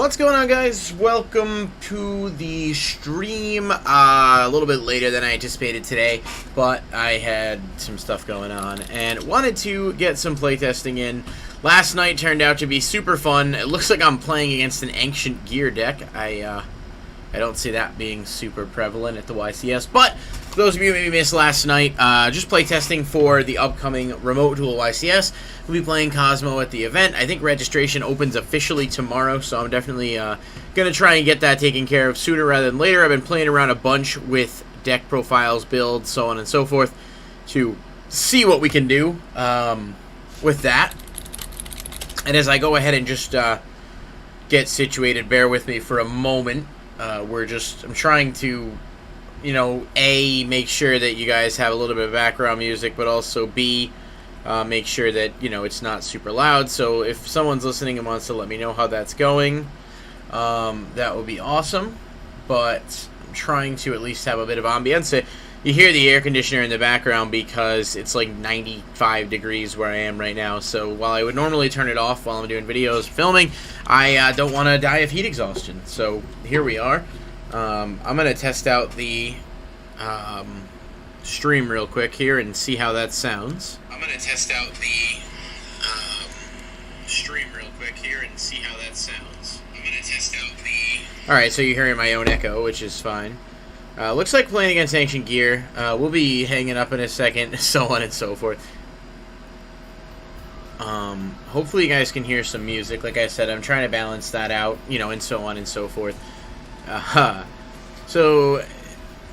What's going on, guys? Welcome to the stream. A little bit later than I anticipated today, but I had some stuff going on and wanted to get some playtesting in. Last night turned out to be super fun. It looks like I'm playing against an Ancient Gear deck. I don't see that being super prevalent at the YCS, but for those of you who maybe missed last night, just playtesting for the upcoming Remote Duel YCS. We'll be playing Cimo at the event. I think registration opens officially tomorrow, so I'm definitely going to try and get that taken care of sooner rather than later. I've been playing around a bunch with deck profiles, builds, so on and so forth, to see what we can do with that. And as I go ahead and just get situated, bear with me for a moment. I'm trying to, A, make sure that you guys have a little bit of background music, but also B, make sure that, it's not super loud. So if someone's listening and wants to let me know how that's going, that would be awesome. But I'm trying to at least have a bit of ambience. You hear the air conditioner in the background because it's like 95 degrees where I am right now. So while I would normally turn it off while I'm doing videos, filming, I don't want to die of heat exhaustion. So here we are. I'm going to test out the stream real quick here and see how that sounds. Alright, so you're hearing my own echo, which is fine. Looks like playing against Ancient Gear. We'll be hanging up in a second, so on and so forth. Hopefully you guys can hear some music. Like I said, I'm trying to balance that out, and so on and so forth. So,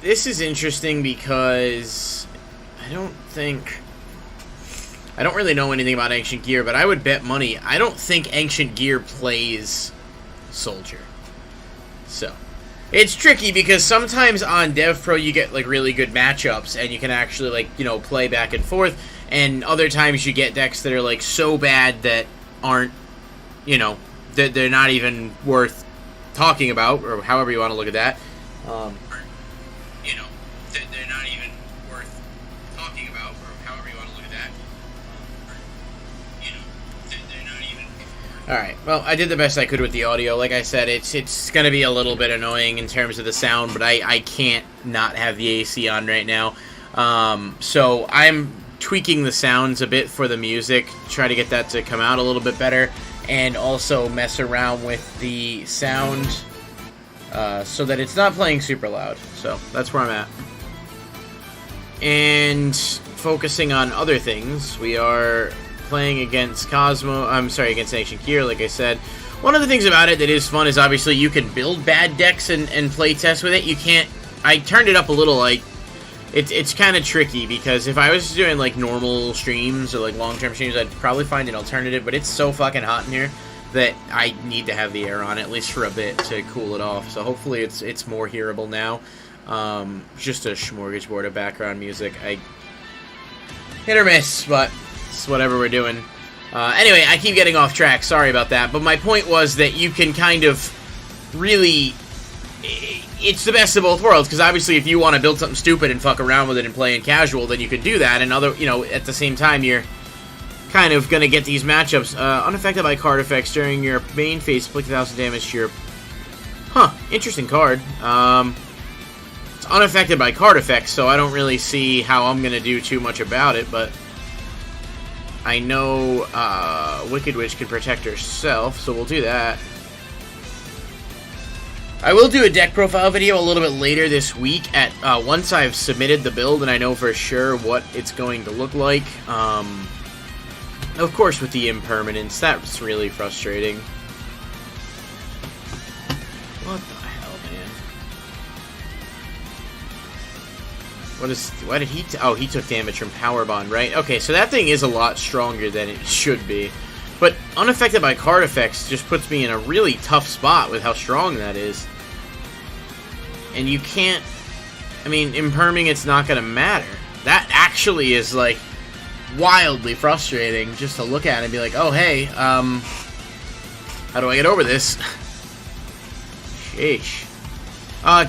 this is interesting because I don't really know anything about Ancient Gear, but I would bet money. I don't think Ancient Gear plays Soldier. So, it's tricky because sometimes on DevPro you get like really good matchups and you can actually play back and forth, and other times you get decks that are like so bad that aren't, that they're not even worth talking about, or however you want to look at that. They're not even worth talking about, or however you want to look at that. They're not even. Alright, well, I did the best I could with the audio. Like I said, it's going to be a little bit annoying in terms of the sound, but I can't not have the AC on right now. So I'm tweaking the sounds a bit for the music, try to get that to come out a little bit better, and also mess around with the sound so that it's not playing super loud. So that's where I'm at. And focusing on other things, we are playing against against Ancient Gear, like I said. One of the things about it that is fun is obviously you can build bad decks and play test with it. You can't. I turned it up a little, it's kind of tricky because if I was doing like normal streams or like long-term streams, I'd probably find an alternative, but it's so fucking hot in here that I need to have the air on at least for a bit to cool it off. So hopefully it's more hearable now. Just a smorgasbord of background music. I hit or miss, but it's whatever we're doing. Anyway, I keep getting off track. Sorry about that. But my point was that you can kind of really... It's the best of both worlds, because obviously if you want to build something stupid and fuck around with it and play in casual, then you can do that, and at the same time, you're kind of going to get these matchups. Unaffected by card effects during your main phase, inflict 1,000 damage to your... Interesting card. It's unaffected by card effects, so I don't really see how I'm going to do too much about it, but I know Wicked Witch can protect herself, so we'll do that. I will do a deck profile video a little bit later this week once I've submitted the build and I know for sure what it's going to look like. Of course, with the impermanence, that's really frustrating. What the hell, man? Why did he... Oh, he took damage from Power Bond, right? Okay, so that thing is a lot stronger than it should be. But unaffected by card effects just puts me in a really tough spot with how strong that is. And you can't... I mean, imperming, it's not going to matter. That actually is, like, wildly frustrating just to look at and be like, oh, hey, how do I get over this? Sheesh.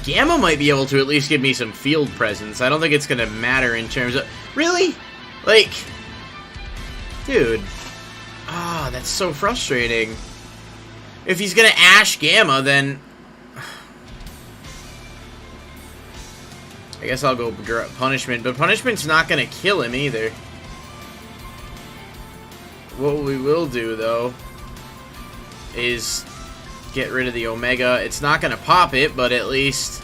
Gamma might be able to at least give me some field presence. I don't think it's going to matter in terms of... Really? Like... Dude. Ah, that's so frustrating. If he's gonna Ash Gamma, then I guess I'll go Punishment, but Punishment's not gonna kill him either. What we will do, though, is get rid of the Omega. It's not gonna pop it, but at least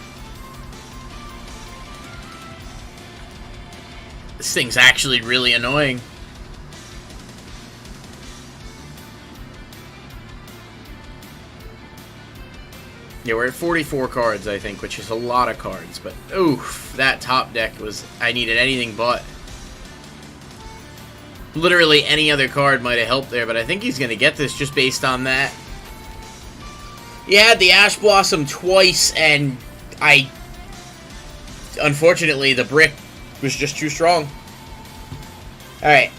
this thing's actually really annoying. Yeah, we're at 44 cards, I think, which is a lot of cards, but oof, that top deck was, I needed anything but. Literally any other card might have helped there, but I think he's going to get this just based on that. He had the Ash Blossom twice, and unfortunately, the brick was just too strong. Alright.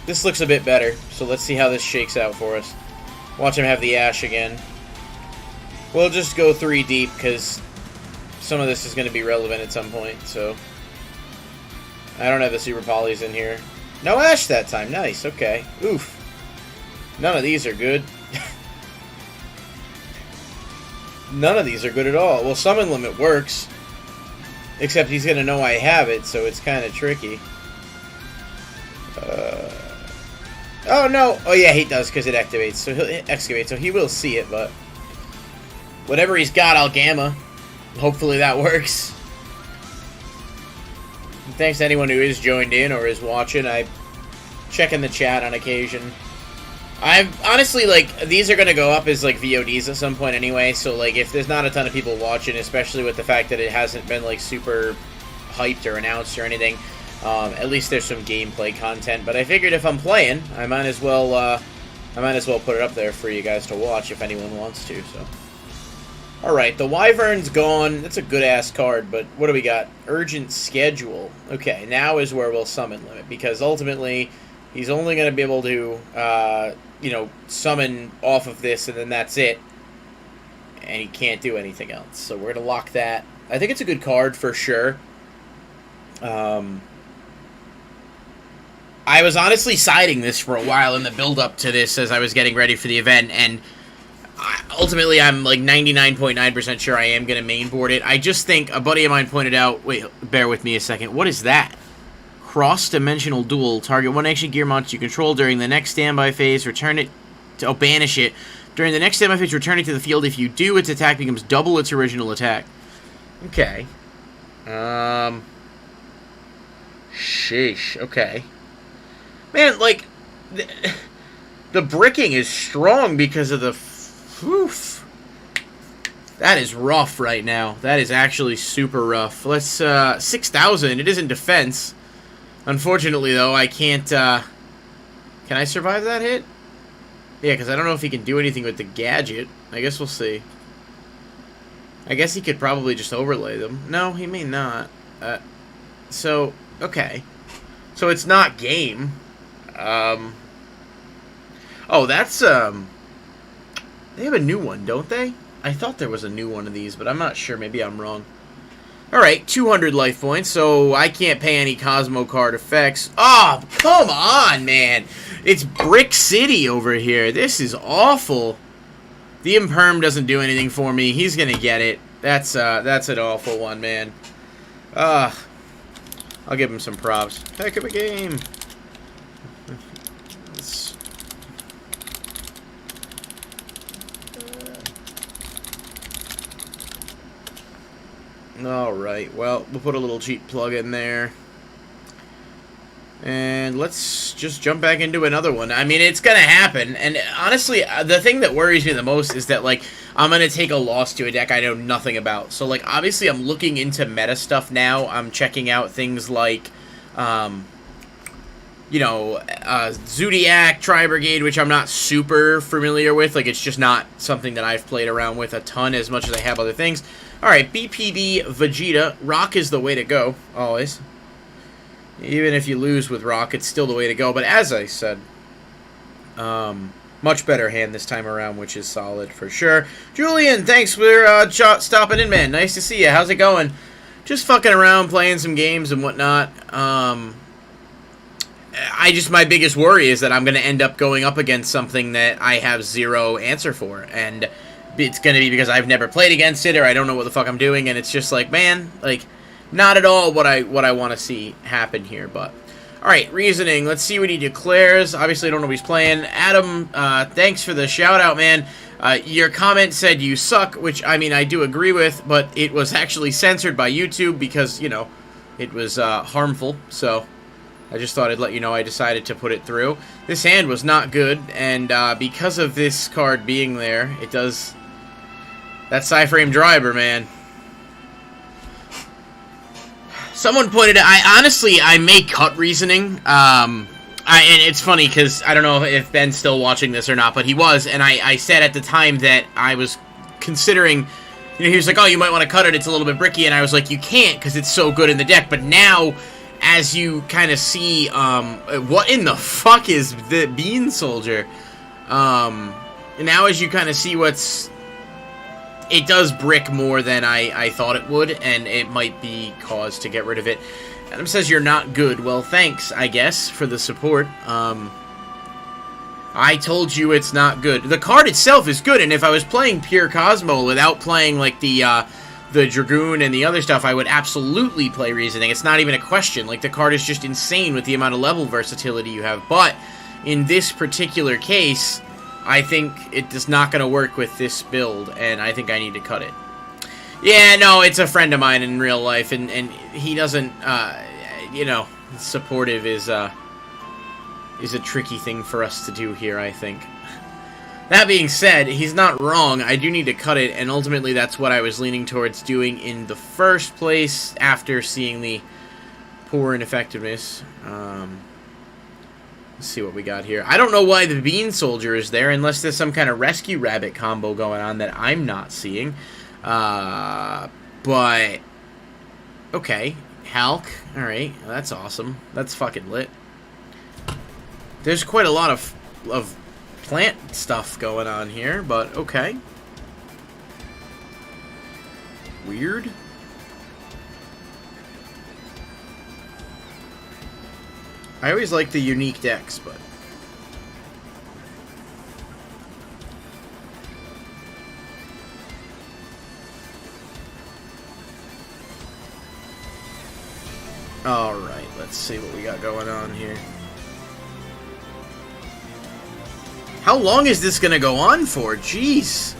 This looks a bit better, so let's see how this shakes out for us. Watch him have the Ash again. We'll just go 3 deep, because some of this is going to be relevant at some point, so. I don't have the Super Polys in here. No Ash that time. Nice, okay. Oof. None of these are good. None of these are good at all. Well, Summon Limit works. Except he's going to know I have it, so it's kind of tricky. Oh, no. Oh, yeah, he does, because it activates. So he'll excavate, so he will see it, but whatever he's got, I'll Gamma. Hopefully that works. And thanks to anyone who is joined in or is watching. I check in the chat on occasion. I'm honestly, like, these are going to go up as, like, VODs at some point anyway, so, like, if there's not a ton of people watching, especially with the fact that it hasn't been, like, super hyped or announced or anything, at least there's some gameplay content. But I figured if I'm playing, I might as well put it up there for you guys to watch if anyone wants to, so. Alright, the Wyvern's gone. That's a good-ass card, but what do we got? Urgent Schedule. Okay, now is where we'll Summon Limit, because ultimately, he's only going to be able to, you know, summon off of this, and then that's it. And he can't do anything else. So we're going to lock that. I think it's a good card for sure. I was honestly siding this for a while in the build-up to this as I was getting ready for the event, and ultimately I'm like 99.9% sure I am going to mainboard it. I just think a buddy of mine pointed out, wait, bear with me a second, what is that? Cross-dimensional duel. Target one action gear monster you control during the next standby phase. Return it to... Oh, banish it. During the next standby phase, return it to the field. If you do, its attack becomes double its original attack. Okay. Sheesh. Okay. Man, like... The bricking is strong because of the... Oof. That is rough right now. That is actually super rough. Let's... 6,000. It isn't defense. Unfortunately, though, I can't, can I survive that hit? Yeah, because I don't know if he can do anything with the gadget. I guess we'll see. I guess he could probably just overlay them. No, he may not. So, okay. So it's not game. Oh, that's, they have a new one, don't they? I thought there was a new one of these, but I'm not sure. Maybe I'm wrong. Alright, 200 life points, so I can't pay any Cosmo card effects. Oh, come on, man. It's Brick City over here. This is awful. The Imperm doesn't do anything for me. He's gonna get it. That's an awful one, man. I'll give him some props. Heck of a game. Alright, well, we'll put a little cheat plug in there. And let's just jump back into another one. I mean, it's gonna happen. And honestly, the thing that worries me the most is that, like, I'm gonna take a loss to a deck I know nothing about. So, like, obviously I'm looking into meta stuff now. I'm checking out things like, you know, Zodiac, Tri-Brigade, which I'm not super familiar with. Like, it's just not something that I've played around with a ton as much as I have other things. Alright, BPB Vegeta. Rock is the way to go, always. Even if you lose with Rock, it's still the way to go. But as I said, much better hand this time around, which is solid for sure. Julian, thanks for stopping in, man. Nice to see you. How's it going? Just fucking around, playing some games and whatnot. my biggest worry is that I'm going to end up going up against something that I have zero answer for, and it's going to be because I've never played against it, or I don't know what the fuck I'm doing, and it's just like, man, like, not at all what I want to see happen here, but... Alright, reasoning. Let's see what he declares. Obviously, I don't know what he's playing. Adam, thanks for the shout-out, man. Your comment said you suck, which, I mean, I do agree with, but it was actually censored by YouTube because, you know, it was harmful, so I just thought I'd let you know I decided to put it through. This hand was not good, and because of this card being there, it does... That Psyframe Driver, man. Someone pointed out, I may cut reasoning, and it's funny, because I don't know if Ben's still watching this or not, but he was, and I said at the time that I was considering, you know, he was like, oh, you might want to cut it, it's a little bit bricky, and I was like, you can't, because it's so good in the deck, but now, as you kind of see, what in the fuck is the Bean Soldier, now as you kind of see what's... It does brick more than I thought it would, and it might be cause to get rid of it. Adam says you're not good. Well, thanks, I guess, for the support. I told you it's not good. The card itself is good, and if I was playing pure Cosmo without playing, like, the Dragoon and the other stuff, I would absolutely play Reasoning. It's not even a question. Like, the card is just insane with the amount of level versatility you have. But, in this particular case... I think it is not going to work with this build, and I think I need to cut it. Yeah, no, it's a friend of mine in real life, and he doesn't, you know, supportive is a tricky thing for us to do here, I think. That being said, he's not wrong. I do need to cut it, and ultimately that's what I was leaning towards doing in the first place after seeing the poor ineffectiveness. Let's see what we got here. I don't know why the Bean Soldier is there, unless there's some kind of Rescue Rabbit combo going on that I'm not seeing. But... Okay. Hulk. Alright. That's awesome. That's fucking lit. There's quite a lot of plant stuff going on here, but okay. Weird. I always like the unique decks, but... Alright, let's see what we got going on here. How long is this gonna go on for? Jeez.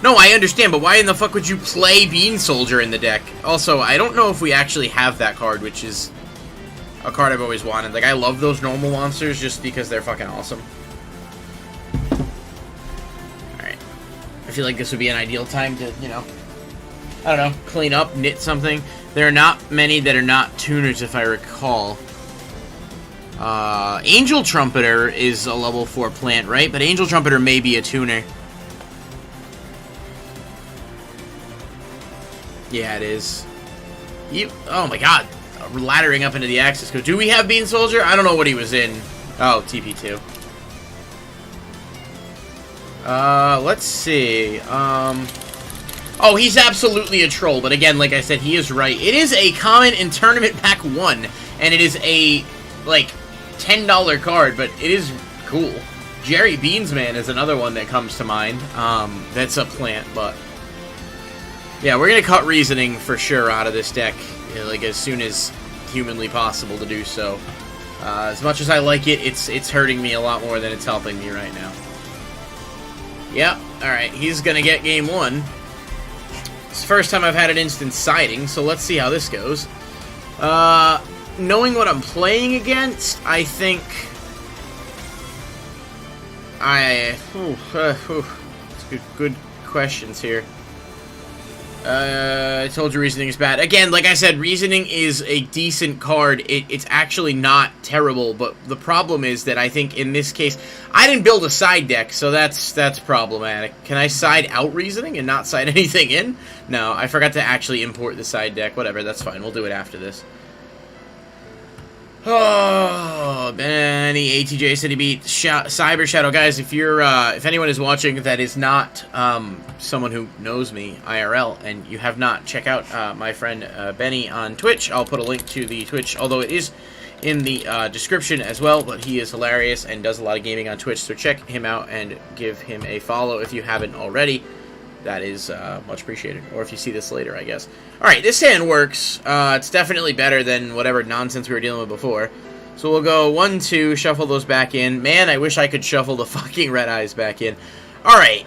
No, I understand, but why in the fuck would you play Bean Soldier in the deck? Also, I don't know if we actually have that card, which is a card I've always wanted. Like, I love those normal monsters just because they're fucking awesome. Alright. I feel like this would be an ideal time to, you know, I don't know, clean up, knit something. There are not many that are not tuners, if I recall. Angel Trumpeter is a level 4 plant, right? But Angel Trumpeter may be a tuner. Yeah, it is. Oh my god. Laddering up into the Axis Code. Do we have Bean Soldier? I don't know what he was in. Oh, TP2. Let's see. Oh, he's absolutely a troll, but again, like I said, he is right. It is a common in Tournament Pack 1, and it is a, like, $10 card, but it is cool. Jerry Beansman is another one that comes to mind. That's a plant, but... Yeah, we're gonna cut Reasoning for sure out of this deck, like, as soon as humanly possible to do so. As much as I like it, it's hurting me a lot more than it's helping me right now. Yep, alright, he's gonna get game 1. It's the first time I've had an instant siding, so let's see how this goes. Knowing what I'm playing against, I think... It's good questions here. I told you Reasoning is bad. Again, like I said, Reasoning is a decent card. It's actually not terrible, but the problem is that I think in this case, I didn't build a side deck, so that's problematic. Can I side out Reasoning and not side anything in? No, I forgot to actually import the side deck. Whatever, that's fine. We'll do it after this. Oh, Benny, ATJ City Beat, Cyber Shadow. Guys, if you're, if anyone is watching that is not, someone who knows me, IRL, and you have not, check out, my friend, Benny on Twitch. I'll put a link to the Twitch, although it is in the, description as well, but he is hilarious and does a lot of gaming on Twitch, so check him out and give him a follow if you haven't already. That is much appreciated. Or if you see this later, I guess. Alright, this hand works. It's definitely better than whatever nonsense we were dealing with before. So we'll go 1, 2, shuffle those back in. Man, I wish I could shuffle the fucking red eyes back in. Alright.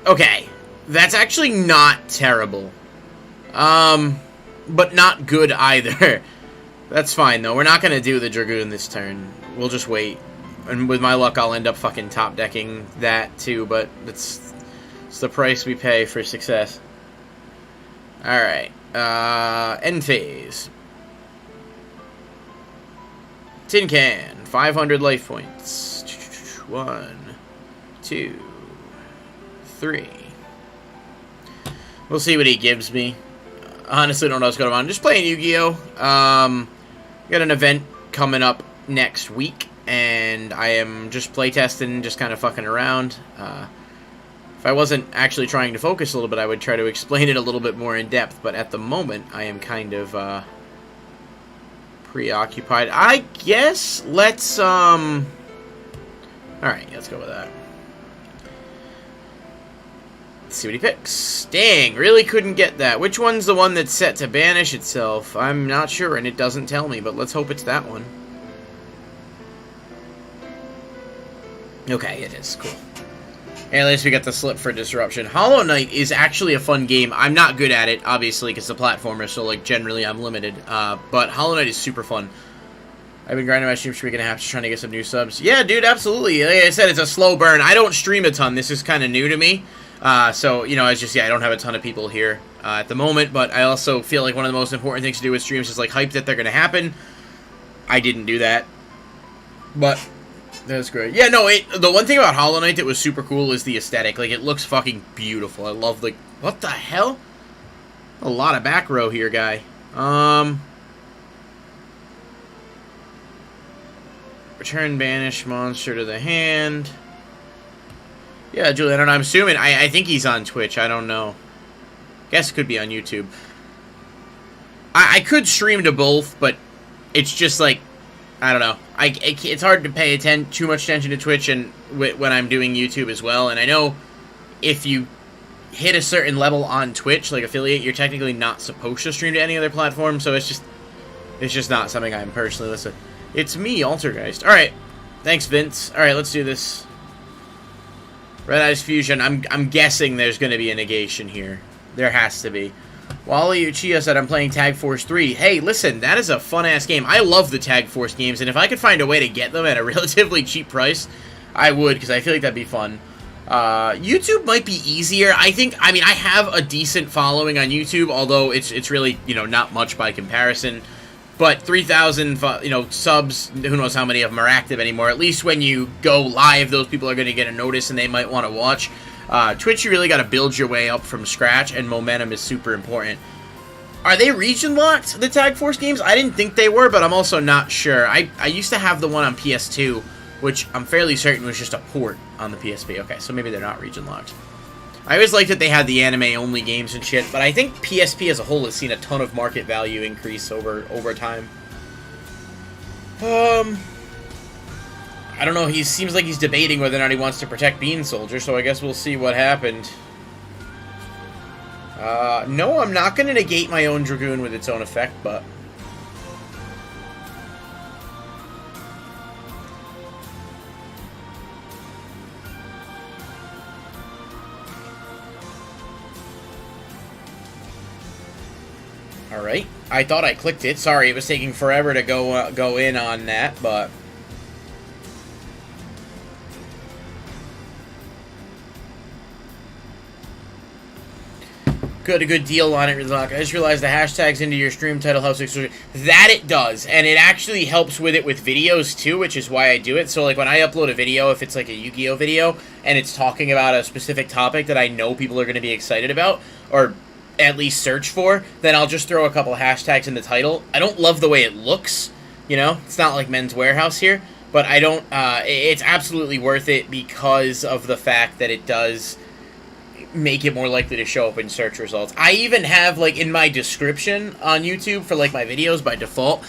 Okay. That's actually not terrible. But not good either. That's fine, though. We're not going to do the Dragoon this turn. We'll just wait. And with my luck, I'll end up fucking top decking that, too. But it's the price we pay for success. Alright. End phase. Tin can. 500 life points. 1, 2, 3. We'll see what he gives me. Honestly, don't know what's going on. Just playing Yu-Gi-Oh! Got an event coming up next week, and I am just playtesting, just kind of fucking around. If I wasn't actually trying to focus a little bit, I would try to explain it a little bit more in depth, but at the moment, I am kind of, preoccupied. I guess let's, alright, let's go with that. Let's see what he picks. Dang, really couldn't get that. Which one's the one that's set to banish itself? I'm not sure, and it doesn't tell me, but let's hope it's that one. Okay, it is. Cool. At least we got the slip for disruption. Hollow Knight is actually a fun game. I'm not good at it, obviously, because it's a platformer, so, like, generally I'm limited. But Hollow Knight is super fun. I've been grinding my stream for a week and a half, just trying to get some new subs. Yeah, dude, absolutely. Like I said, it's a slow burn. I don't stream a ton. This is kind of new to me. So, you know, it's just, yeah, I don't have a ton of people here at the moment, but I also feel like one of the most important things to do with streams is, like, hype that they're going to happen. I didn't do that. But that's great. Yeah, no, the one thing about Hollow Knight that was super cool is the aesthetic. Like, it looks fucking beautiful. I love, like, what the hell? A lot of back row here, guy. Return banish monster to the hand. Yeah, Julian, I'm assuming, I think he's on Twitch. I don't know. Guess it could be on YouTube. I could stream to both, but it's just like, I don't know. It's hard to pay too much attention to Twitch and when I'm doing YouTube as well. And I know if you hit a certain level on Twitch, like affiliate, you're technically not supposed to stream to any other platform. So it's just not something I'm personally listening. It's me, Altergeist. All right, thanks, Vince. All right, let's do this. Red Eyes Fusion. I'm guessing there's going to be a negation here. There has to be. Wally Uchiha said, I'm playing Tag Force 3. Hey, listen, that is a fun-ass game. I love the Tag Force games, and if I could find a way to get them at a relatively cheap price, I would, because I feel like that'd be fun. YouTube might be easier. I mean, I have a decent following on YouTube, although it's really, you know, not much by comparison. But 3,000, you know, subs, who knows how many of them are active anymore. At least when you go live, those people are going to get a notice and they might want to watch. Twitch, you really got to build your way up from scratch, and momentum is super important. Are they region-locked, the Tag Force games? I didn't think they were, but I'm also not sure. I used to have the one on PS2, which I'm fairly certain was just a port on the PSP. Okay, so maybe they're not region-locked. I always liked that they had the anime-only games and shit, but I think PSP as a whole has seen a ton of market value increase over time. I don't know, he seems like he's debating whether or not he wants to protect Bean Soldier, so I guess we'll see what happened. No, I'm not going to negate my own Dragoon with its own effect, but... Alright, I thought I clicked it. Sorry, it was taking forever to go in on that, but... Good, a good deal on it, Rizak. I just realized the hashtags into your stream title helps extra. That it does, and it actually helps with it with videos too, which is why I do it. So like when I upload a video, if it's like a Yu-Gi-Oh video, and it's talking about a specific topic that I know people are going to be excited about, or at least search for, then I'll just throw a couple hashtags in the title. I don't love the way it looks, You know, it's not like Men's Warehouse here, but I don't, it's absolutely worth it because of the fact that it does make it more likely to show up in search results. I even have, like, in my description on YouTube for, like, my videos by default,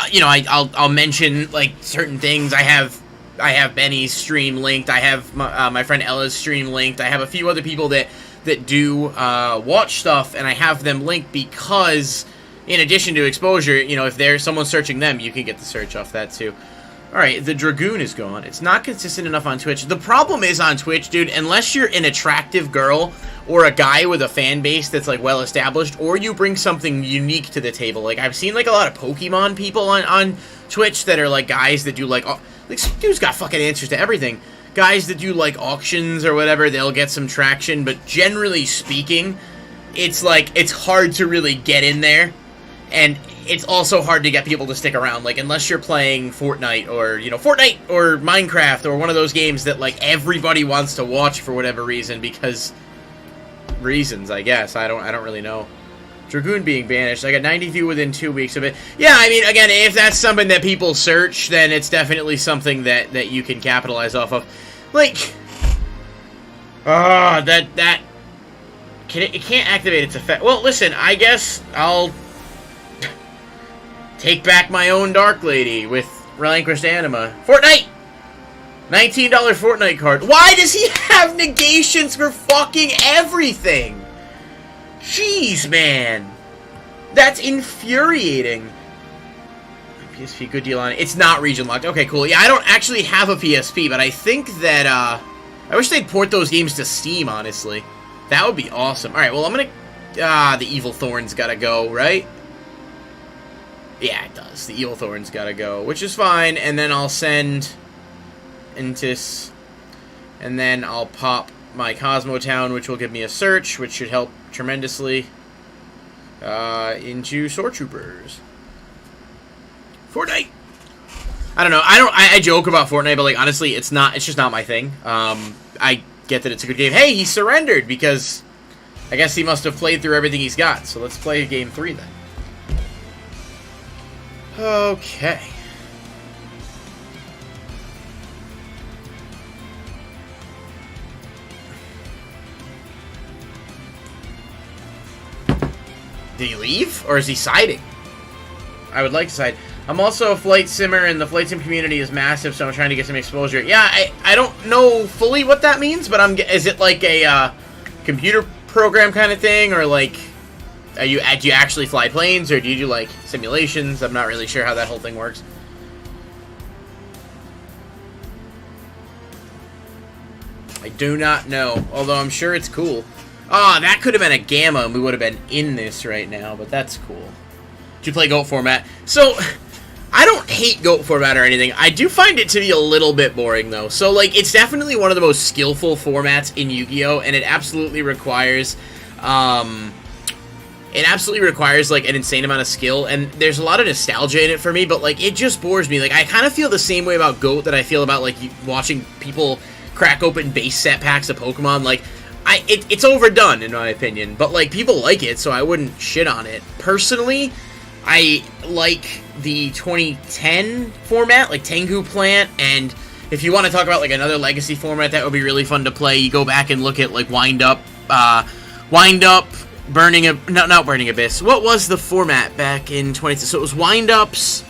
you know, I'll mention, like, certain things. I have Benny's stream linked. I have my friend Ella's stream linked. I have a few other people that do watch stuff, and I have them linked because, in addition to exposure, you know, if there's someone searching them, you can get the search off that too. Alright, the Dragoon is gone. It's not consistent enough on Twitch. The problem is on Twitch, dude, unless you're an attractive girl or a guy with a fan base that's, like, well-established, or you bring something unique to the table. Like, I've seen, like, a lot of Pokemon people on Twitch that are, like, guys that do, like, some dude's got fucking answers to everything. Guys that do, like, auctions or whatever, they'll get some traction, but generally speaking, it's, like, it's hard to really get in there, and it's also hard to get people to stick around, like, unless you're playing Fortnite or, you know, Fortnite or Minecraft or one of those games that, like, everybody wants to watch for whatever reason, because reasons, I guess. I don't really know. Dragoon being banished. I got 90 view within 2 weeks of it. Yeah, I mean, again, if that's something that people search, then it's definitely something that you can capitalize off of. Like, it can't activate its effect. Well, listen, I guess I'll take back my own Dark Lady with Relinquished Anima. Fortnite! $19 Fortnite card. Why does he have negations for fucking everything? Jeez, man. That's infuriating. PSP, good deal on it. It's not region locked. Okay, cool. Yeah, I don't actually have a PSP, but I think that, I wish they'd port those games to Steam, honestly. That would be awesome. Alright, well, I'm gonna... the Evil Thorn's gotta go, right? Yeah, it does. The Evil Thorn's gotta go, which is fine, and then I'll send Intis, and then I'll pop my Cosmo Town, which will give me a search, which should help tremendously, into Sword Troopers. Fortnite! I don't know, I joke about Fortnite, but, like, honestly, it's just not my thing. I get that it's a good game. Hey, he surrendered, because I guess he must have played through everything he's got, so let's play game 3, then. Okay. Did he leave? Or is he siding? I would like to side. I'm also a flight simmer, and the flight sim community is massive, so I'm trying to get some exposure. Yeah, I don't know fully what that means, but is it like a computer program kind of thing, or like... do you actually fly planes, or do you do, like, simulations? I'm not really sure how that whole thing works. I do not know, although I'm sure it's cool. Ah, that could have been a Gamma, and we would have been in this right now, but that's cool. Did you play GOAT format? So, I don't hate GOAT format or anything. I do find it to be a little bit boring, though. So, like, it's definitely one of the most skillful formats in Yu-Gi-Oh! And it absolutely requires, like, an insane amount of skill, and there's a lot of nostalgia in it for me, but, like, it just bores me. Like, I kind of feel the same way about GOAT that I feel about, like, watching people crack open base set packs of Pokemon. Like, it's overdone, in my opinion, but, like, people like it, so I wouldn't shit on it. Personally, I like the 2010 format, like Tengu Plant, and if you want to talk about, like, another legacy format that would be really fun to play, you go back and look at, like, Wind Up, not Burning Abyss. What was the format back in 2010? So it was Wind Ups.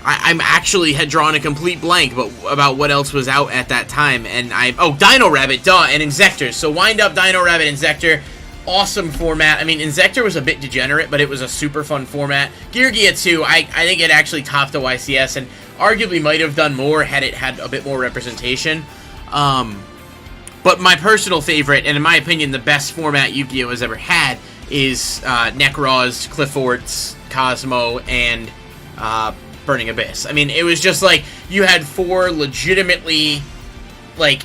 I'm actually had drawn a complete blank about what else was out at that time, and Dino Rabbit, duh, and Insector. So Wind Up, Dino Rabbit, Insector, awesome format. I mean, Insector was a bit degenerate, but it was a super fun format. Gear Gear 2, I think it actually topped the YCS, and arguably might have done more had it had a bit more representation. But my personal favorite, and in my opinion, the best format Yu-Gi-Oh! Has ever had, is Necros, Clifforts, Cosmo, and Burning Abyss. I mean, it was just like, you had 4 legitimately, like,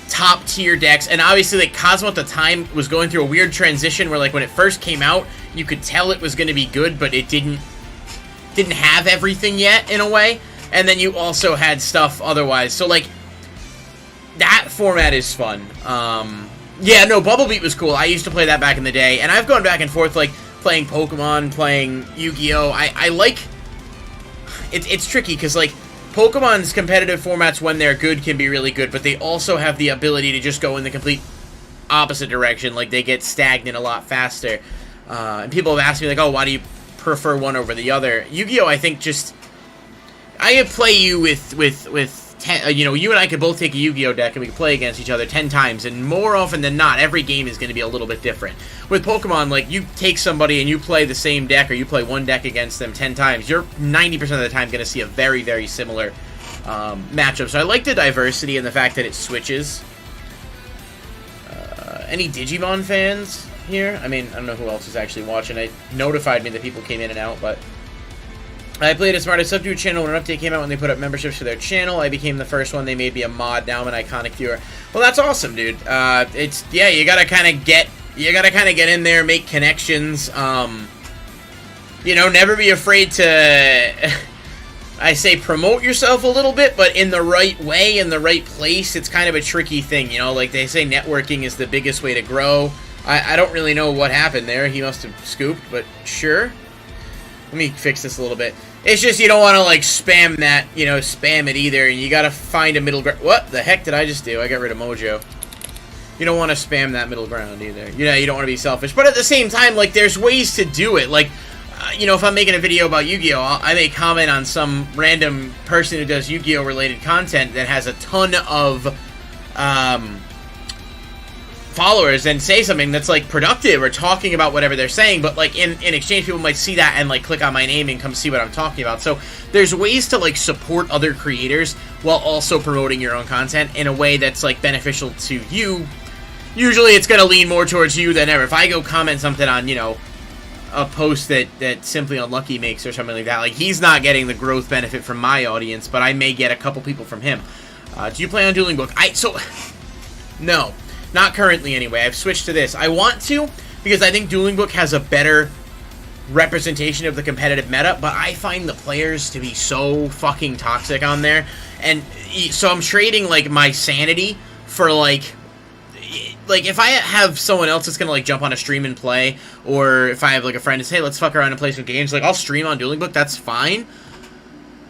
top-tier decks, and obviously, like, Cosmo at the time was going through a weird transition where, like, when it first came out, you could tell it was going to be good, but it didn't have everything yet, in a way, and then you also had stuff otherwise. So, like, that format is fun. Yeah, no, Bubble Beat was cool. I used to play that back in the day, and I've gone back and forth, like, playing Pokemon, playing Yu-Gi-Oh! I like it's tricky because like Pokemon's competitive formats when they're good can be really good, but they also have the ability to just go in the complete opposite direction. Like they get stagnant a lot faster. And people have asked me like, oh, why do you prefer one over the other? Yu-Gi-Oh, I think just I could play you with 10, you know, you and I could both take a Yu-Gi-Oh deck and we could play against each other 10 times, and more often than not, every game is going to be a little bit different. With Pokemon, like, you take somebody and you play the same deck, or you play one deck against them 10 times, you're 90% of the time going to see a very, very similar matchup. So I like the diversity and the fact that it switches. Any Digimon fans here? I mean, I don't know who else is actually watching. It notified me that people came in and out, but I played a Smartest Sub to a channel when an update came out when they put up memberships for their channel. I became the first one. They made me a mod. Now I'm an iconic viewer. Well, that's awesome, dude. It's, yeah, you gotta kind of get in there, make connections. You know, never be afraid to, I say promote yourself a little bit, but in the right way, in the right place. It's kind of a tricky thing, you know, like they say networking is the biggest way to grow. I don't really know what happened there. He must have scooped, but sure. Let me fix this a little bit. It's just you don't want to, like, spam that, you know, spam it either, and you gotta find a middle ground. What the heck did I just do? I got rid of Mojo. You don't want to spam that middle ground either. You know, you don't want to be selfish. But at the same time, like, there's ways to do it. Like, you know, if I'm making a video about Yu-Gi-Oh, I may comment on some random person who does Yu-Gi-Oh related content that has a ton of, followers and say something that's like productive or talking about whatever they're saying, but like in exchange people might see that and like click on my name and come see what I'm talking about. So there's ways to like support other creators while also promoting your own content in a way that's like beneficial to you. Usually it's going to lean more towards you than ever. If I go comment something on, you know, a post that Simply Unlucky makes or something like that, like he's not getting the growth benefit from my audience, but I may get a couple people from him. Do you play on Dueling Book? No. Not currently, anyway. I've switched to this. I want to, because I think Dueling Book has a better representation of the competitive meta, but I find the players to be so fucking toxic on there, and so I'm trading, like, my sanity for, like, if I have someone else that's gonna, like, jump on a stream and play, or if I have, like, a friend that's, hey, let's fuck around and play some games, like, I'll stream on Dueling Book, that's fine.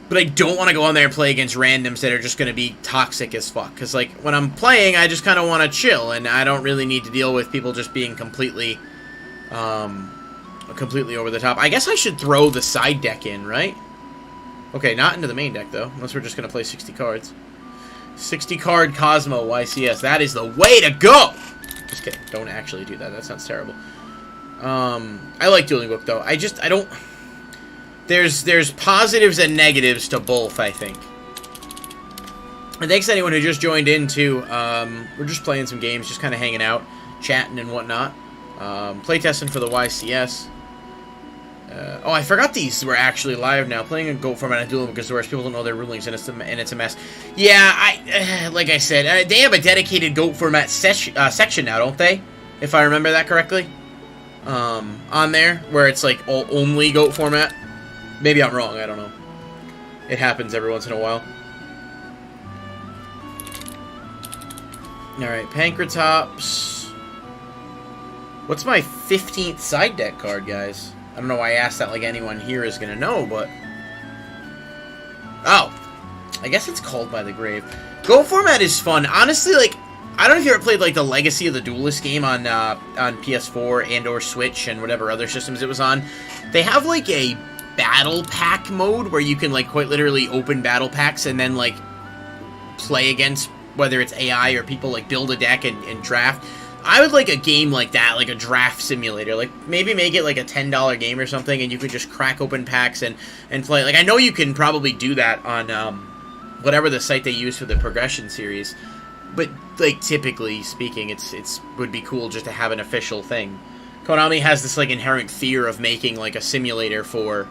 But I don't want to go on there and play against randoms that are just going to be toxic as fuck. Because, like, when I'm playing, I just kind of want to chill. And I don't really need to deal with people just being completely over the top. I guess I should throw the side deck in, right? Okay, not into the main deck, though. Unless we're just going to play 60 cards. 60 card Cosmo YCS. That is the way to go! Just kidding. Don't actually do that. That sounds terrible. I like Dueling Book, though. I don't... There's positives and negatives to both, I think. And thanks to anyone who just joined in, too. We're just playing some games, just kind of hanging out, chatting and whatnot. Playtesting for the YCS. Oh, I forgot these were actually live now. Playing a GOAT format on Duel because the worst people don't know their rulings, and it's a mess. Yeah, like I said, they have a dedicated GOAT format section now, don't they? If I remember that correctly. On there, where it's like only GOAT format. Maybe I'm wrong, I don't know. It happens every once in a while. Alright, Pankratops. What's my 15th side deck card, guys? I don't know why I asked that like anyone here is gonna know, but... Oh! I guess it's Called by the Grave. Go format is fun. Honestly, like, I don't know if you ever played like the Legacy of the Duelist game on PS4 and or Switch and whatever other systems it was on. They have like a battle pack mode where you can like quite literally open battle packs and then like play against whether it's AI or people, like build a deck and draft. I would like a game like that, like a draft simulator. Like maybe make it like a $10 game or something and you could just crack open packs and play. Like I know you can probably do that on whatever the site they use for the progression series. But like typically speaking, it's would be cool just to have an official thing. Konami has this like inherent fear of making like a simulator for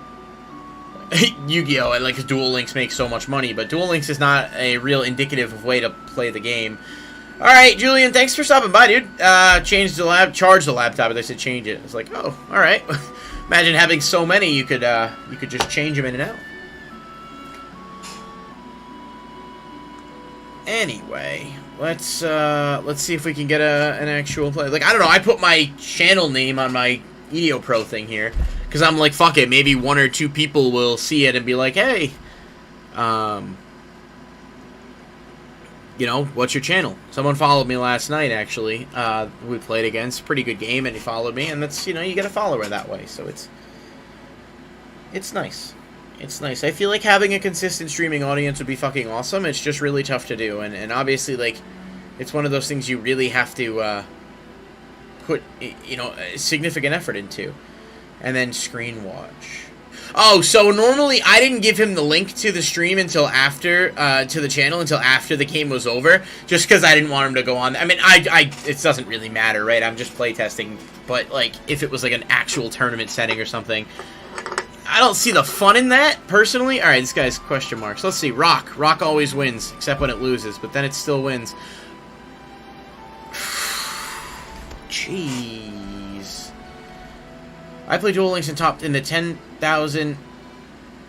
Yu-Gi-Oh! And like Duel Links makes so much money, but Duel Links is not a real indicative of way to play the game. Alright, Julian, thanks for stopping by, dude. Charge the laptop, but they said change it. It's like, oh, alright. Imagine having so many, you could just change them in and out. Anyway, let's see if we can get an actual play. Like, I don't know, I put my channel name on my YuGiOh Pro thing here. Because I'm like, fuck it, maybe one or two people will see it and be like, hey, You know, what's your channel? Someone followed me last night, actually. We played against. Pretty good game, and he followed me, and that's, you know, you get a follower that way, so it's nice. It's nice. I feel like having a consistent streaming audience would be fucking awesome. It's just really tough to do, and obviously, like, it's one of those things you really have to, put, you know, significant effort into. And then screen watch. Oh, so normally I didn't give him the link to the stream until after, to the channel until after the game was over, just because I didn't want him to go on. I mean, it doesn't really matter, right? I'm just playtesting, but, like, if it was, like, an actual tournament setting or something, I don't see the fun in that, personally. Alright, this guy's question marks. Let's see, Rock. Rock always wins, except when it loses, but then it still wins. Jeez. I play Duel Links and topped in the 10,000.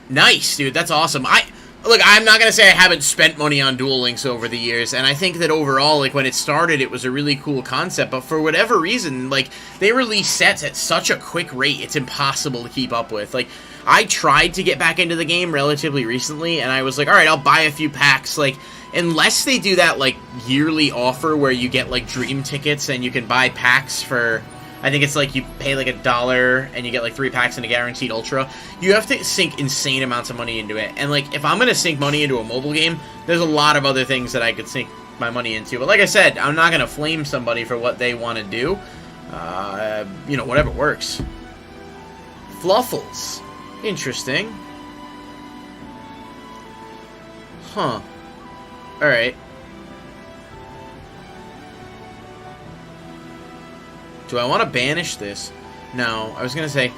Nice, dude. That's awesome. Look, I'm not going to say I haven't spent money on Duel Links over the years, and I think that overall, like, when it started, it was a really cool concept, but for whatever reason, like, they release sets at such a quick rate, it's impossible to keep up with. Like, I tried to get back into the game relatively recently, and I was like, alright, I'll buy a few packs, like, unless they do that, like, yearly offer where you get, like, dream tickets and you can buy packs for, I think it's like you pay like $1 and you get like 3 packs and a guaranteed ultra. You have to sink insane amounts of money into it. And like, if I'm going to sink money into a mobile game, there's a lot of other things that I could sink my money into. But like I said, I'm not going to flame somebody for what they want to do. You know, whatever works. Fluffles. Interesting. Huh. Alright. Do I want to banish this? No. I was going to say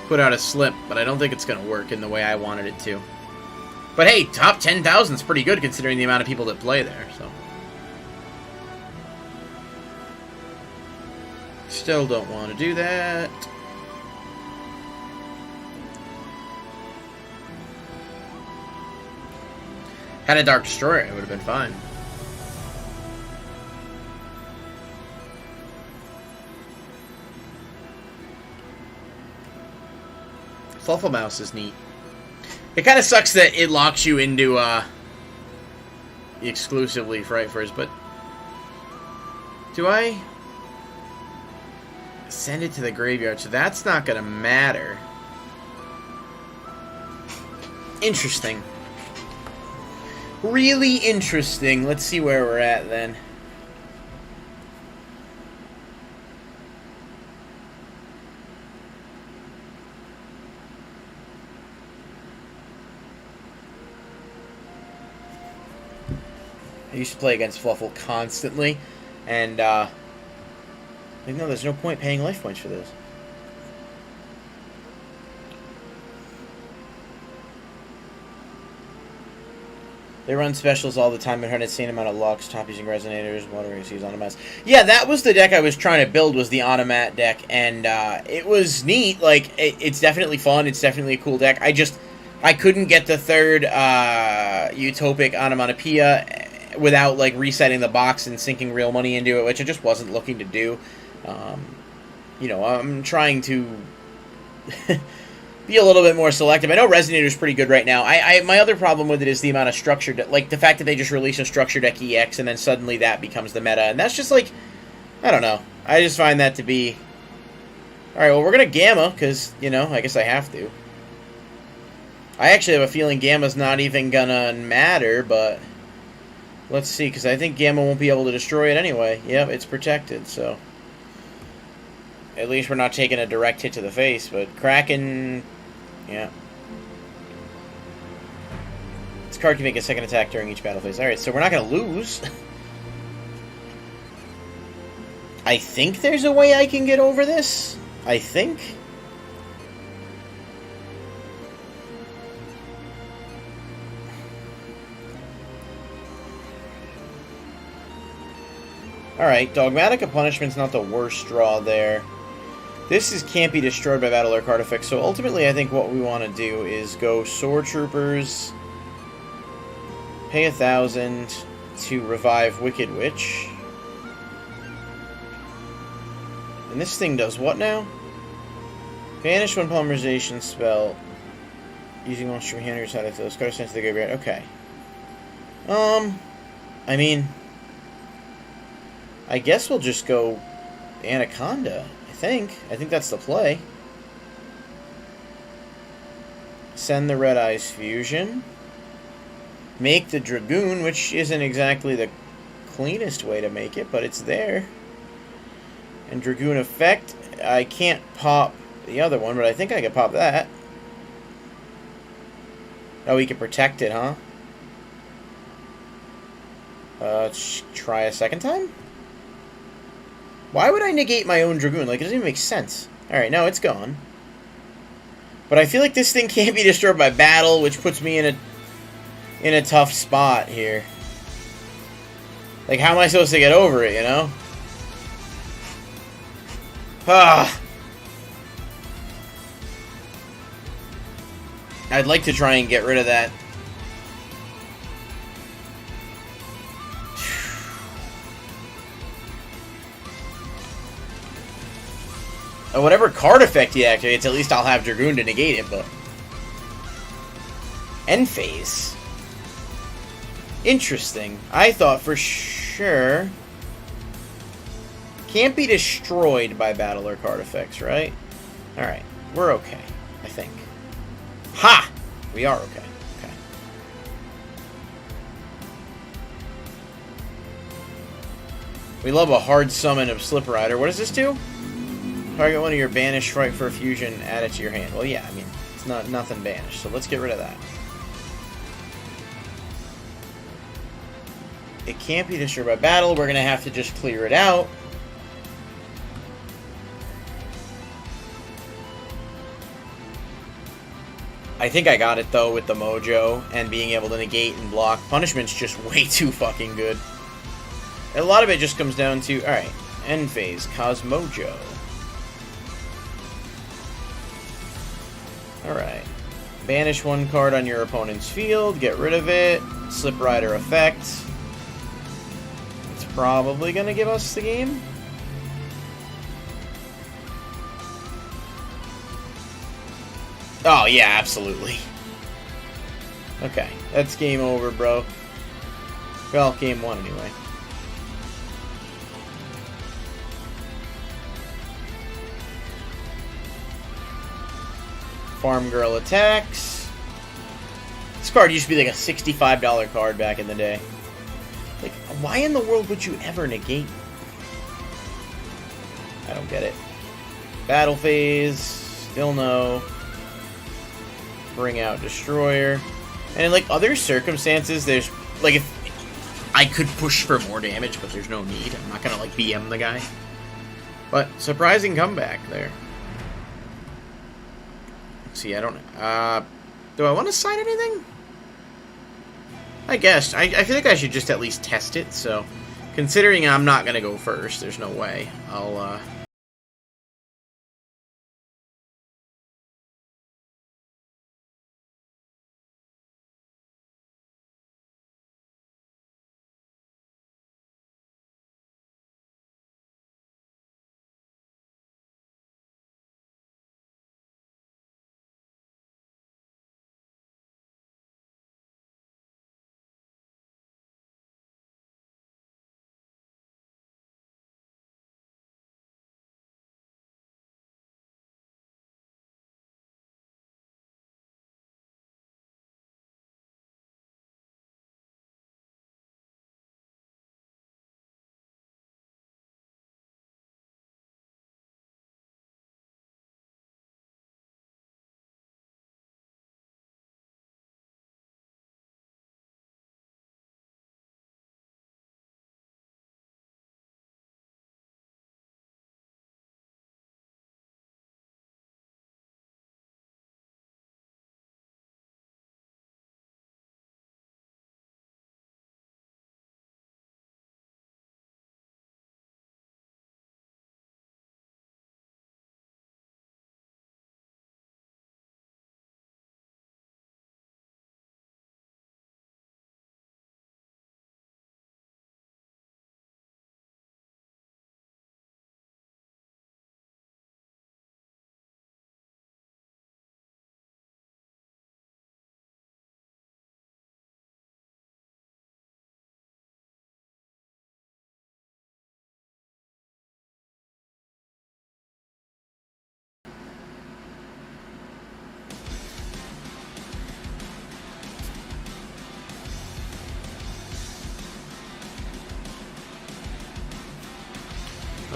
put out a slip, but I don't think it's going to work in the way I wanted it to. But hey, top 10,000 is pretty good considering the amount of people that play there, so. Still don't want to do that. Had a Dark Destroyer, it would have been fine. Fluffle Mouse is neat. It kind of sucks that it locks you into exclusively Fright Furs, but do I send it to the graveyard? So that's not going to matter. Interesting. Really interesting. Let's see where we're at then. I used to play against Fluffle constantly, and like, no, there's no point paying life points for this. They run specials all the time and had an insane amount of locks, top using resonators, water receives on a mess. Yeah, that was the deck I was trying to build, was the Automat deck, and it was neat. Like, it's definitely fun, it's definitely a cool deck. I couldn't get the third Utopic Onomatopoeia without, like, resetting the box and sinking real money into it, which I just wasn't looking to do. You know, I'm trying to be a little bit more selective. I know Resonator's pretty good right now. My other problem with it is the amount of structured, like, the fact that they just release a Structure Deck EX and then suddenly that becomes the meta, and that's just, like, I don't know. I just find that to be... Alright, well, we're gonna Gamma, because, you know, I guess I have to. I actually have a feeling Gamma's not even gonna matter, but... Let's see, because I think Gamma won't be able to destroy it anyway. Yep, it's protected, so... At least we're not taking a direct hit to the face, but Kraken... Yeah. This card can make a second attack during each battle phase. Alright, so we're not going to lose. I think there's a way I can get over this. I think. Alright, Dogmatic Punishment's not the worst draw there. This can't be destroyed by battle or card effects, so ultimately I think what we want to do is go Sword Troopers, pay 1,000 to revive Wicked Witch. And this thing does what now? Banish one polymerization spell. using one stream hand on your side, if those cards sent to the graveyard. Okay. I mean, I guess we'll just go Anaconda, I think. I think that's the play. Send the Red Eyes Fusion. Make the Dragoon, which isn't exactly the cleanest way to make it, but it's there. And Dragoon Effect, I can't pop the other one, but I think I can pop that. Oh, we can protect it, huh? Let's try a second time? Why would I negate my own Dragoon? Like, it doesn't even make sense. Alright, now it's gone. But I feel like this thing can't be destroyed by battle, which puts me in a tough spot here. Like, how am I supposed to get over it, you know? Ah. I'd like to try and get rid of that. Whatever card effect he activates, at least I'll have Dragoon to negate it, but... End phase. Interesting. I thought for sure... Can't be destroyed by battle or card effects, right? Alright. We're okay, I think. Ha! We are okay. Okay. We love a hard summon of Slip Rider. What does this do? Target one of your banished strike for a fusion, add it to your hand. Well, yeah, I mean, it's not nothing banished, so let's get rid of that. It can't be destroyed by battle. We're going to have to just clear it out. I think I got it, though, with the Mojo and being able to negate and block. Punishment's just way too fucking good. And a lot of it just comes down to, alright, end phase, Cosmojo. Alright. Banish one card on your opponent's field, get rid of it, Slip Rider effect. It's probably going to give us the game. Oh, yeah, absolutely. Okay, that's game over, bro. Well, game one, anyway. Farm Girl attacks. This card used to be like a $65 card back in the day. Like, why in the world would you ever negate? I don't get it. Battle phase. Still no. Bring out Destroyer. And in, like, other circumstances, there's... Like, if I could push for more damage, but there's no need. I'm not gonna, like, BM the guy. But, surprising comeback there. See, I don't... do I want to sign anything? I guess. I feel like I should just at least test it, so... Considering I'm not gonna go first, there's no way. I'll,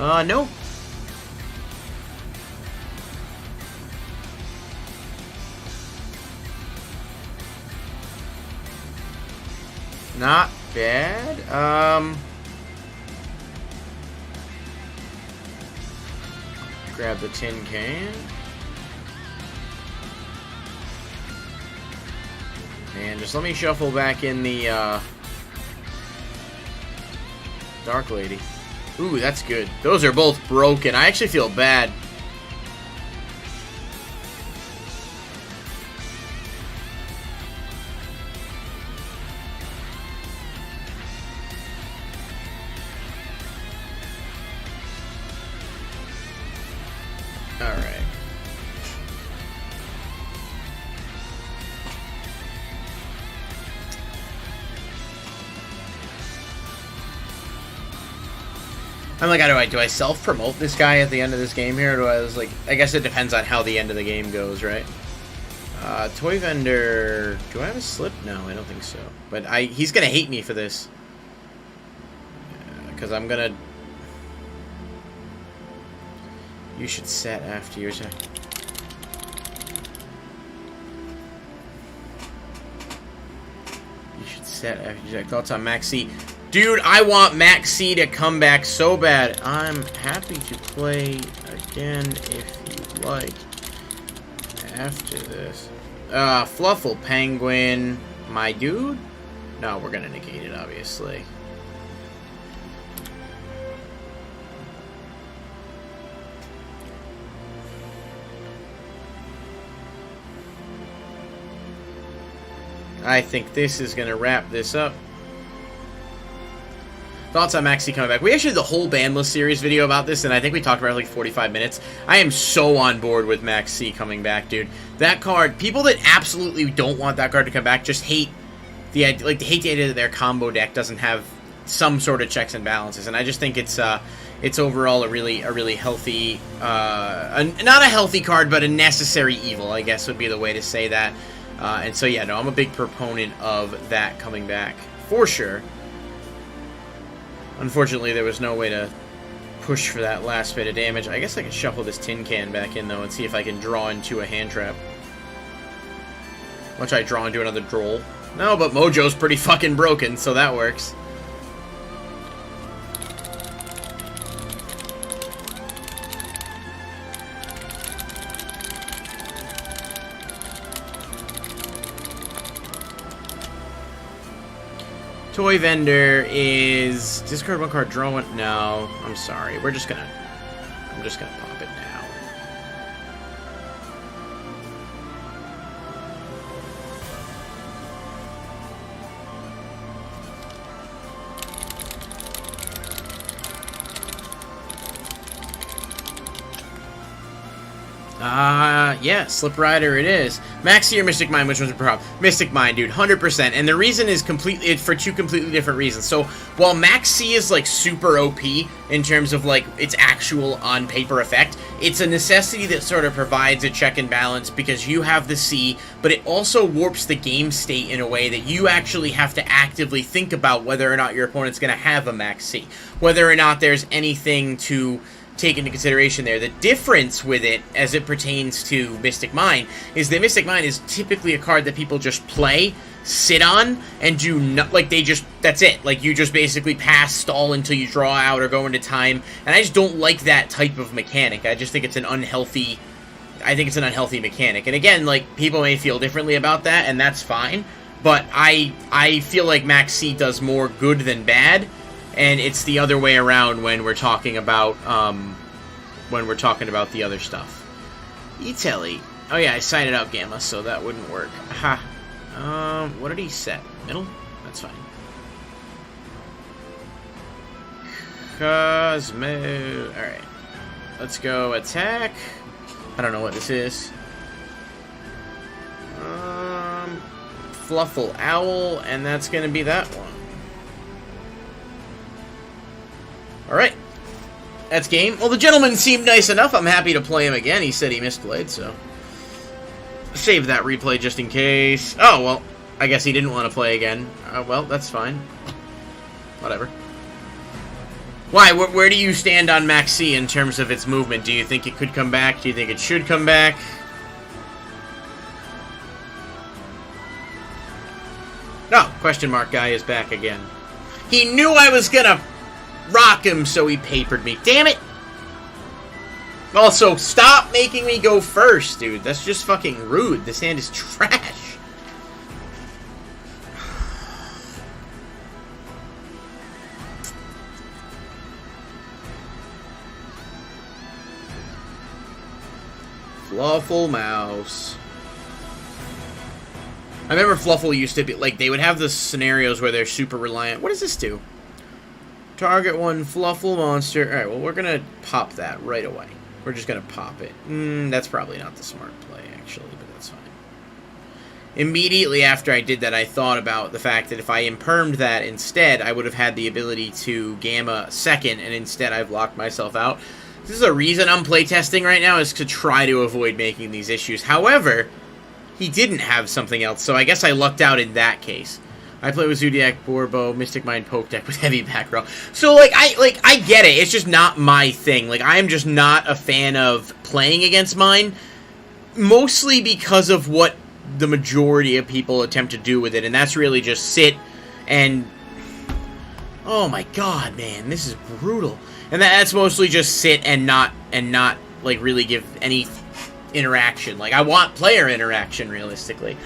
No. Not bad. Grab the tin can. And just let me shuffle back in the, Dark Lady. Ooh, that's good. Those are both broken. I actually feel bad. Alright. I'm like, do I self-promote this guy at the end of this game here? Or do I was like, I guess it depends on how the end of the game goes, right? Toy vendor, do I have a slip? No, I don't think so. But he's gonna hate me for this. Because I'm gonna... You should set after your turn. You should set after your turn. Thoughts on Max C? Dude, I want Max C to come back so bad. I'm happy to play again if you'd like. After this. Fluffle Penguin. My dude? No, we're gonna negate it, obviously. I think this is gonna wrap this up. Thoughts on Maxi coming back. We actually did the whole Bandless series video about this, and I think we talked about it like 45 minutes. I am so on board with Max C coming back, dude. That card, people that absolutely don't want that card to come back just hate the idea, like, they hate the idea that their combo deck doesn't have some sort of checks and balances, and I just think it's overall a really healthy, not a healthy card, but a necessary evil, I guess would be the way to say that. And so yeah, no, I'm a big proponent of that coming back for sure. Unfortunately, there was no way to push for that last bit of damage. I guess I can shuffle this tin can back in, though, and see if I can draw into a hand trap. Watch I draw into another Droll. No, but Mojo's pretty fucking broken, so that works. Toy vendor is discard one card, draw one. No, I'm sorry. I'm just gonna pop it now. Yeah, Slip Rider it is. Maxi or Mystic Mine, which one's a problem? Mystic Mine, dude, 100%. And the reason is for two completely different reasons. So, while Maxi is, like, super OP in terms of, like, its actual on-paper effect, it's a necessity that sort of provides a check and balance because you have the C, but it also warps the game state in a way that you actually have to actively think about whether or not your opponent's going to have a Max C. Whether or not there's anything to take into consideration there. The difference with it, as it pertains to Mystic Mine, is that Mystic Mine is typically a card that people just play, sit on, and do not, like, they just, that's it. Like, you just basically pass, stall until you draw out or go into time, and I just don't like that type of mechanic. I just think it's an unhealthy, mechanic. And again, like, people may feel differently about that, and that's fine, but I feel like Max C does more good than bad. And it's the other way around when we're talking about the other stuff. E-Telly. Oh yeah, I signed it out Gamma, so that wouldn't work. Aha. What did he set? Middle? That's fine. Cosmo. Alright. Let's go attack. I don't know what this is. Fluffle Owl, and that's gonna be that one. Alright. That's game. Well, the gentleman seemed nice enough. I'm happy to play him again. He said he misplayed, so... Save that replay just in case. Oh, well, I guess he didn't want to play again. Well, that's fine. Whatever. Why? Where do you stand on Maxi in terms of its movement? Do you think it could come back? Do you think it should come back? No, question mark guy is back again. He knew I was gonna rock him, so he papered me. Damn it! Also, stop making me go first, dude. That's just fucking rude. This hand is trash. Fluffle Mouse. I remember Fluffle used to be, like, they would have the scenarios where they're super reliant. What does this do? Target one Fluffle monster. Alright, well, we're gonna pop that right away. We're just gonna pop it. That's probably not the smart play, actually, but that's fine. Immediately after I did that, I thought about the fact that if I impermed that instead, I would have had the ability to Gamma second, and instead I've locked myself out. This is a reason I'm playtesting right now, is to try to avoid making these issues. However, he didn't have something else, so I guess I lucked out in that case. I play with Zodiac, Borbo, Mystic Mind, Poke Deck with heavy back row. So, I get it. It's just not my thing. Like, I am just not a fan of playing against mine, mostly because of what the majority of people attempt to do with it, and that's really just sit and... Oh my god, man, this is brutal. And that's mostly just sit and not, like, really give any interaction. Like, I want player interaction, realistically.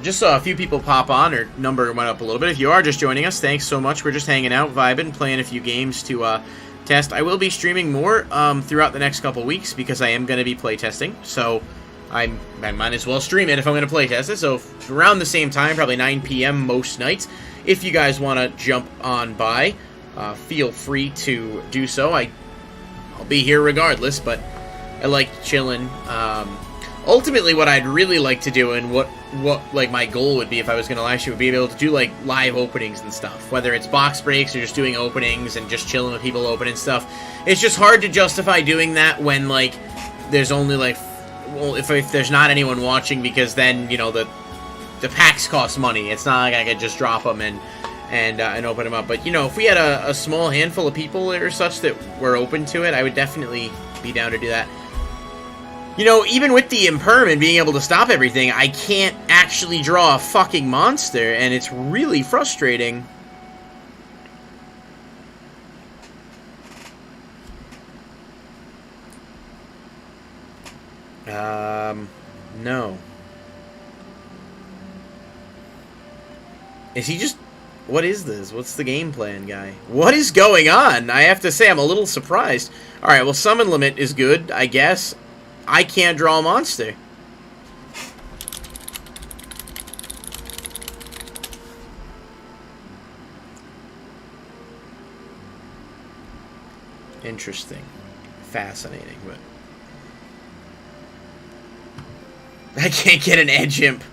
Just saw a few people pop on. Our number went up a little bit. If you are just joining us, thanks so much. We're just hanging out, vibing, playing a few games to test. I will be streaming more throughout the next couple weeks because I am going to be playtesting. So I might as well stream it if I'm going to playtest it. So around the same time, probably 9 p.m. most nights. If you guys want to jump on by, feel free to do so. I'll be here regardless, but I like chilling. Ultimately, what I'd really like to do, and what like my goal would be if I was going to live stream, would be able to do like live openings and stuff. Whether it's box breaks or just doing openings and just chilling with people opening stuff. It's just hard to justify doing that when like there's only like, well, if there's not anyone watching, because then, you know, the packs cost money. It's not like I could just drop them and open them up. But, you know, if we had a small handful of people or such that were open to it, I would definitely be down to do that. You know, even with the imperm and being able to stop everything, I can't actually draw a fucking monster, and it's really frustrating. No. Is he just... What is this? What's the game plan, guy? What is going on? I have to say, I'm a little surprised. Alright, well, summon limit is good, I guess. I can't draw a monster. Interesting. Fascinating, but... I can't get an edge imp.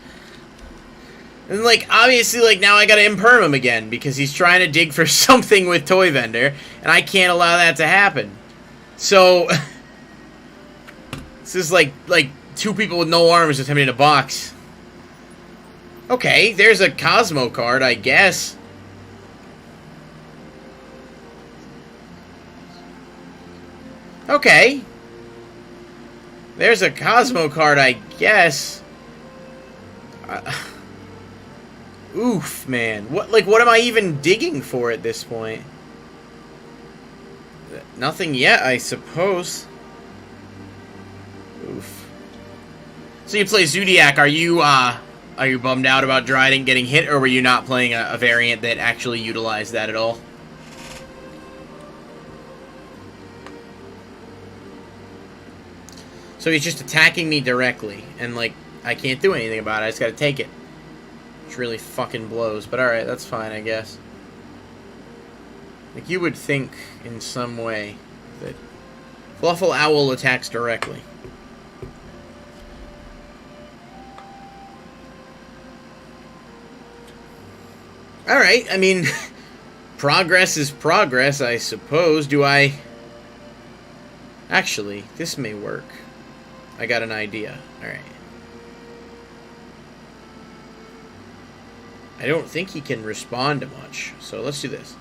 And, like, obviously, like, now I gotta imperm him again, because he's trying to dig for something with Toy Vendor, and I can't allow that to happen. So... This is like two people with no arms attempting to box. Okay, there's a Cosmo card, I guess. Okay. There's a Cosmo card, I guess. Oof, man. What am I even digging for at this point? Nothing yet, I suppose. Oof. So you play Zodiac. Are you bummed out about Dryden getting hit, or were you not playing a variant that actually utilized that at all? So he's just attacking me directly, and like I can't do anything about it. I just gotta take it. Which really fucking blows. But alright, that's fine, I guess. Like, you would think in some way that Fluffle Owl attacks directly. Alright, I mean, progress is progress, I suppose. Do I... Actually, this may work. I got an idea. Alright. I don't think he can respond to much, so let's do this.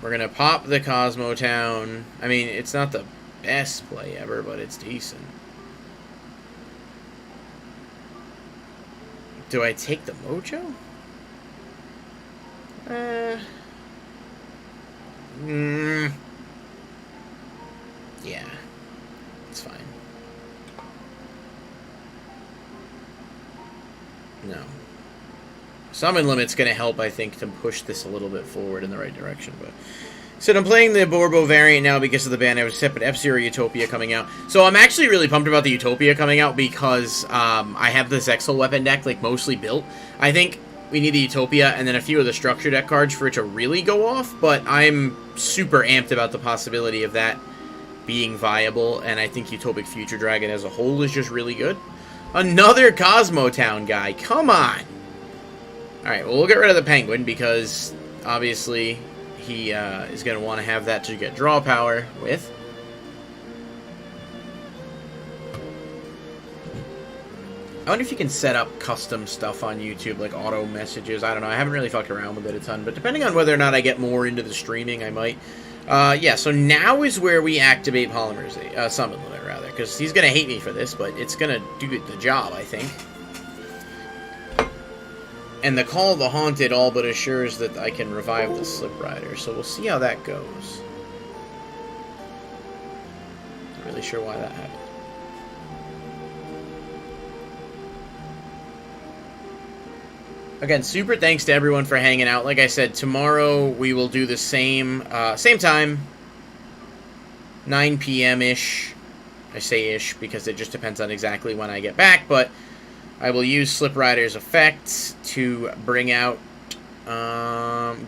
We're going to pop the Cosmo Town. I mean, it's not the best play ever, but it's decent. Do I take the Mojo? Yeah. It's fine. No. Summon Limit's going to help, I think, to push this a little bit forward in the right direction, but... So I'm playing the Borbo variant now because of the ban I was set, but F-Zero Utopia coming out. So I'm actually really pumped about the Utopia coming out because I have the Zexal weapon deck, like, mostly built. I think we need the Utopia and then a few of the structure deck cards for it to really go off, but I'm super amped about the possibility of that being viable, and I think Utopic Future Dragon as a whole is just really good. Another Cosmo Town guy, come on! Alright, well, we'll get rid of the Penguin because, obviously... he is going to want to have that to get draw power with. I wonder if you can set up custom stuff on YouTube, like auto messages. I don't know. I haven't really fucked around with it a ton, but depending on whether or not I get more into the streaming, I might. Yeah, so now is where we activate Polymerization, Summon Limit, rather, because he's going to hate me for this, but it's going to do the job, I think. And the Call of the Haunted all but assures that I can revive the Slip Rider, so we'll see how that goes. Not really sure why that happened. Again, super thanks to everyone for hanging out. Like I said, tomorrow we will do the same time, 9 p.m.-ish. I say ish because it just depends on exactly when I get back, but I will use Slip Rider's effect to bring out,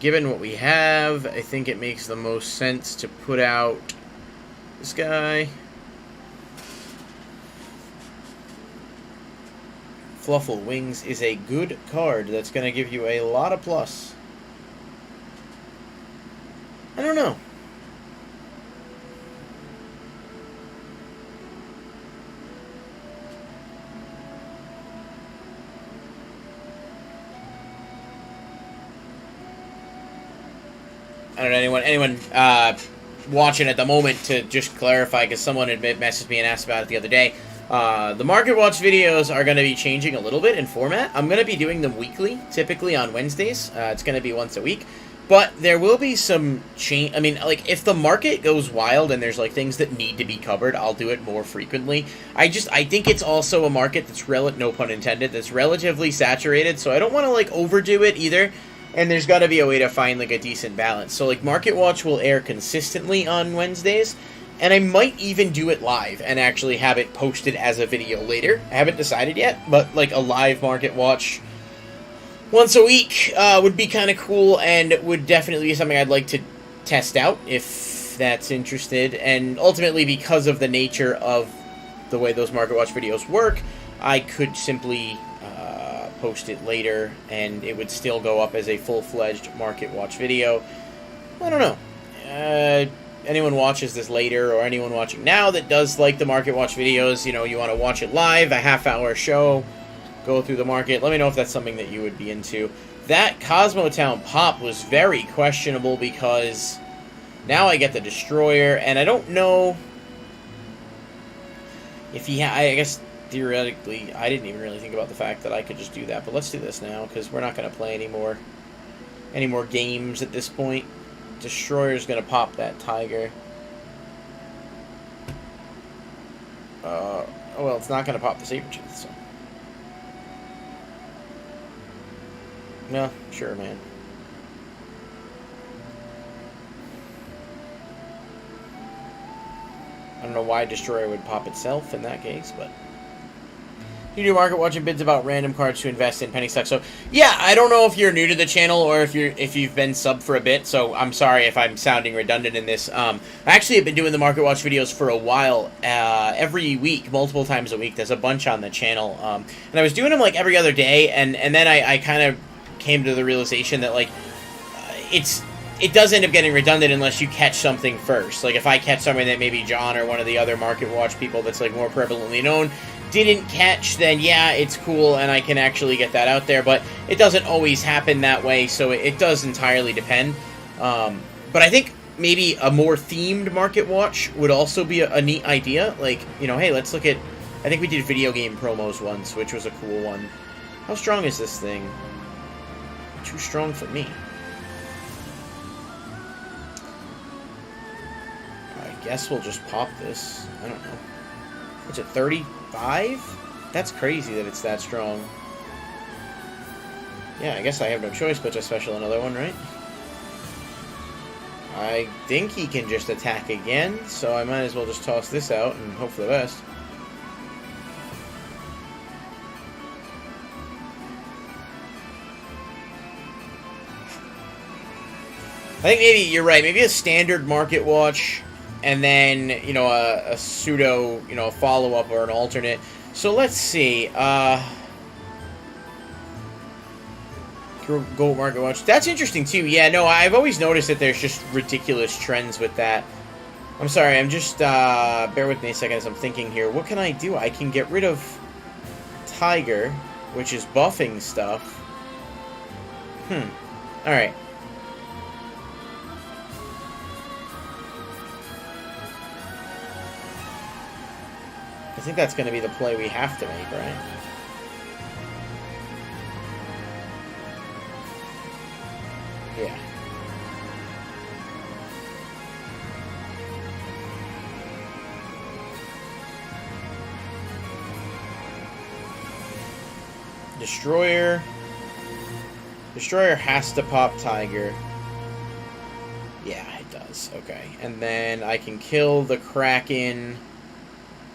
given what we have, I think it makes the most sense to put out this guy. Fluffle Wings is a good card that's going to give you a lot of plus. I don't know. I don't know, anyone watching at the moment, to just clarify, because someone had messaged me and asked about it the other day. The Market Watch videos are going to be changing a little bit in format. I'm going to be doing them weekly, typically on Wednesdays. It's going to be once a week. But there will be some change. I mean, like, if the market goes wild and there's, like, things that need to be covered, I'll do it more frequently. I think it's also a market that's, no pun intended, that's relatively saturated, so I don't want to, like, overdo it either. And there's got to be a way to find, like, a decent balance. So, like, Market Watch will air consistently on Wednesdays, and I might even do it live and actually have it posted as a video later. I haven't decided yet, but, like, a live Market Watch once a week would be kind of cool, and would definitely be something I'd like to test out if that's interested. And ultimately, because of the nature of the way those Market Watch videos work, I could simply post it later, and it would still go up as a full-fledged Market Watch video. I don't know. Anyone watches this later, or anyone watching now that does like the Market Watch videos, you know, you want to watch it live, a half-hour show, go through the market, let me know if that's something that you would be into. That Cosmo Town pop was very questionable, because now I get the Destroyer, and I don't know if he I guess theoretically, I didn't even really think about the fact that I could just do that, but let's do this now, because we're not going to play any more games at this point. Destroyer's going to pop that Tiger. Oh, well, it's not going to pop the Sabertooth, so. No, sure, man. I don't know why Destroyer would pop itself in that case, but... You do market watching bids about random cards to invest in penny stocks. So yeah, I don't know if you're new to the channel or if you've been subbed for a bit. So I'm sorry if I'm sounding redundant in this. I actually have been doing the market watch videos for a while, every week, multiple times a week. There's a bunch on the channel, and I was doing them like every other day, and then I kind of came to the realization that like it does end up getting redundant unless you catch something first. Like if I catch something that maybe John or one of the other market watch people that's like more prevalently known didn't catch, then yeah, it's cool and I can actually get that out there, but it doesn't always happen that way, so it does entirely depend. But I think maybe a more themed market watch would also be a neat idea. Like, you know, hey, let's look at... I think we did video game promos once, which was a cool one. How strong is this thing? Too strong for me. I guess we'll just pop this. I don't know. What's it, 35? That's crazy that it's that strong. Yeah, I guess I have no choice but to special another one, right? I think he can just attack again, so I might as well just toss this out and hope for the best. I think maybe you're right. Maybe a standard market watch, and then, you know, a pseudo, you know, a follow-up or an alternate. So let's see. Gold market watch. That's interesting too. Yeah, no, I've always noticed that there's just ridiculous trends with that. I'm sorry. I'm just bear with me a second as I'm thinking here. What can I do? I can get rid of Tiger, which is buffing stuff. All right. I think that's going to be the play we have to make, right? Yeah. Destroyer. Destroyer has to pop Tiger. Yeah, it does. Okay. And then I can kill the Kraken.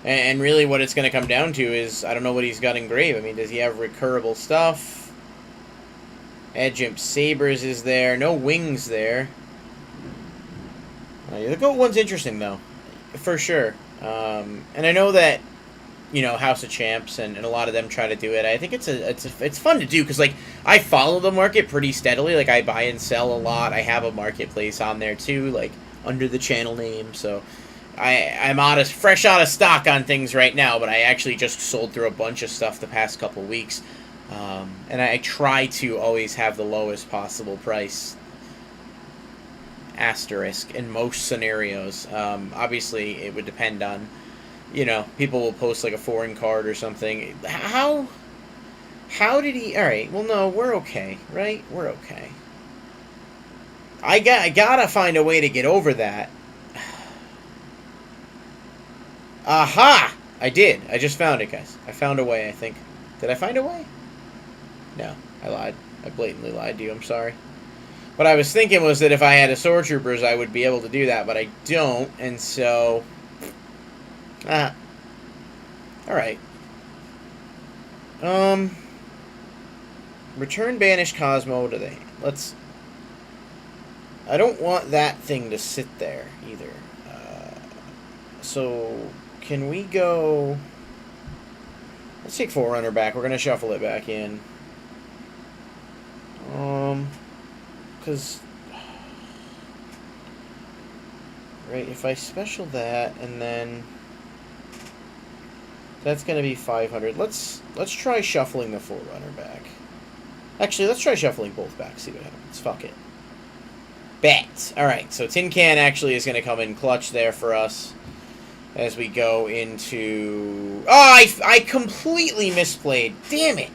And really what it's going to come down to is, I don't know what he's got in grave. I mean, does he have recurable stuff? Edge Imp Sabers is there. No wings there. The goat one's interesting, though. For sure. And I know that, you know, House of Champs and a lot of them try to do it. I think it's fun to do, because, like, I follow the market pretty steadily. Like, I buy and sell a lot. I have a marketplace on there, too, like, under the channel name, so... I'm fresh out of stock on things right now, but I actually just sold through a bunch of stuff the past couple weeks. And I try to always have the lowest possible price, asterisk, in most scenarios. Obviously, it would depend on, you know, people will post like a foreign card or something. How did he... Alright, well, no, we're okay, right? We're okay. I gotta find a way to get over that. Aha! I did. I just found it, guys. I found a way, I think. Did I find a way? No, I lied. I blatantly lied to you. I'm sorry. What I was thinking was that if I had a Sword Troopers, I would be able to do that, but I don't, and so... Alright. Return Banished Cosmo to the... Let's... I don't want that thing to sit there, either. So... Can we go... Let's take Forerunner back. We're going to shuffle it back in. Because... Right, if I special that, and then... That's going to be 500. Let's try shuffling the Forerunner back. Actually, let's try shuffling both back, see what happens. Fuck it. Bet! Alright, so Tin Can actually is going to come in clutch there for us. As we go into... Oh, I completely misplayed. Damn it.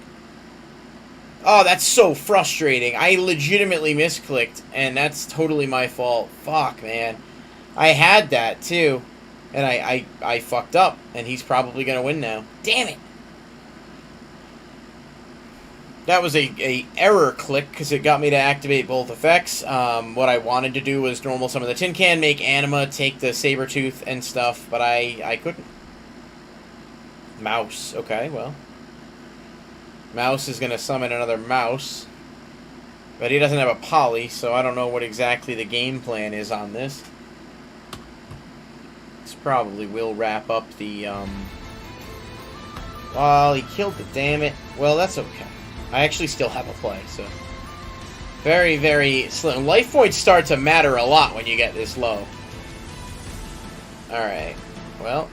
Oh, that's so frustrating. I legitimately misclicked, and that's totally my fault. Fuck, man. I had that, too. And I fucked up, and he's probably going to win now. Damn it. That was a error click, because it got me to activate both effects. What I wanted to do was normal summon the Tin Can, make Anima, take the Sabertooth and stuff, but I couldn't. Mouse. Okay, well. Mouse is going to summon another mouse. But he doesn't have a poly, so I don't know what exactly the game plan is on this. This probably will wrap up the, Well, he killed it, damn it. Well, that's okay. I actually still have a play, so... Very, very slim. Life points start to matter a lot when you get this low. Alright. Well,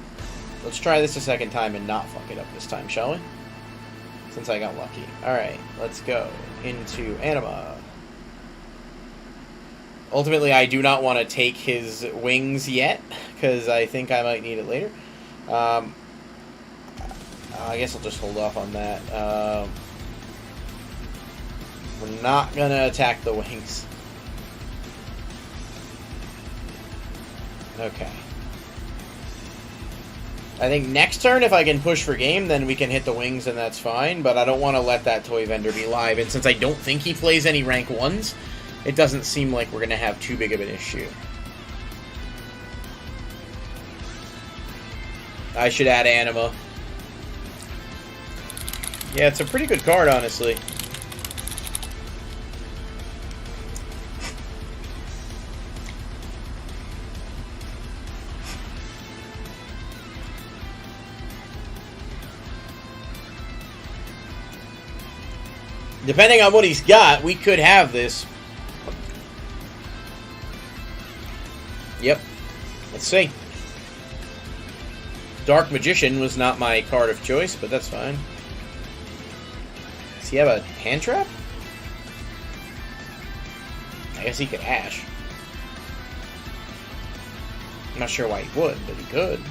let's try this a second time and not fuck it up this time, shall we? Since I got lucky. Alright, let's go into Anima. Ultimately, I do not want to take his wings yet, because I think I might need it later. I guess I'll just hold off on that. We're not going to attack the wings. Okay. I think next turn, if I can push for game, then we can hit the wings, and that's fine. But I don't want to let that toy vendor be live. And since I don't think he plays any rank 1s, it doesn't seem like we're going to have too big of an issue. I should add Anima. Yeah, it's a pretty good card, honestly. Depending on what he's got, we could have this. Yep. Let's see. Dark Magician was not my card of choice, but that's fine. Does he have a hand trap? I guess he could Ash. I'm not sure why he would, but he could.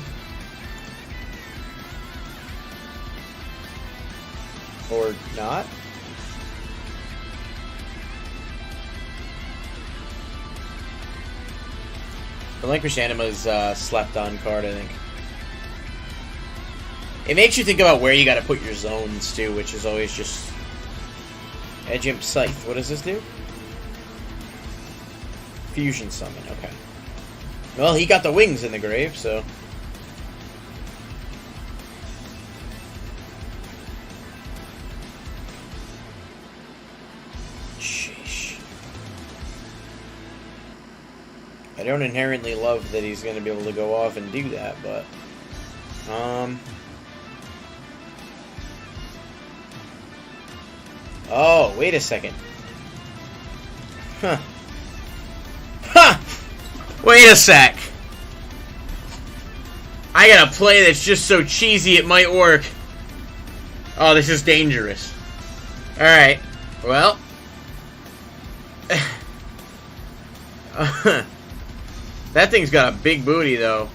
Or not. Relinquish Anima's slept on card, I think. It makes you think about where you gotta put your zones, too, which is always just... Edge Imp Scythe. What does this do? Fusion Summon, okay. Well, he got the wings in the grave, so... I don't inherently love that he's going to be able to go off and do that, but... Oh, wait a second. Huh. Huh! Wait a sec! I got a play that's just so cheesy it might work. Oh, this is dangerous. Alright. Well... That thing's got a big booty, though.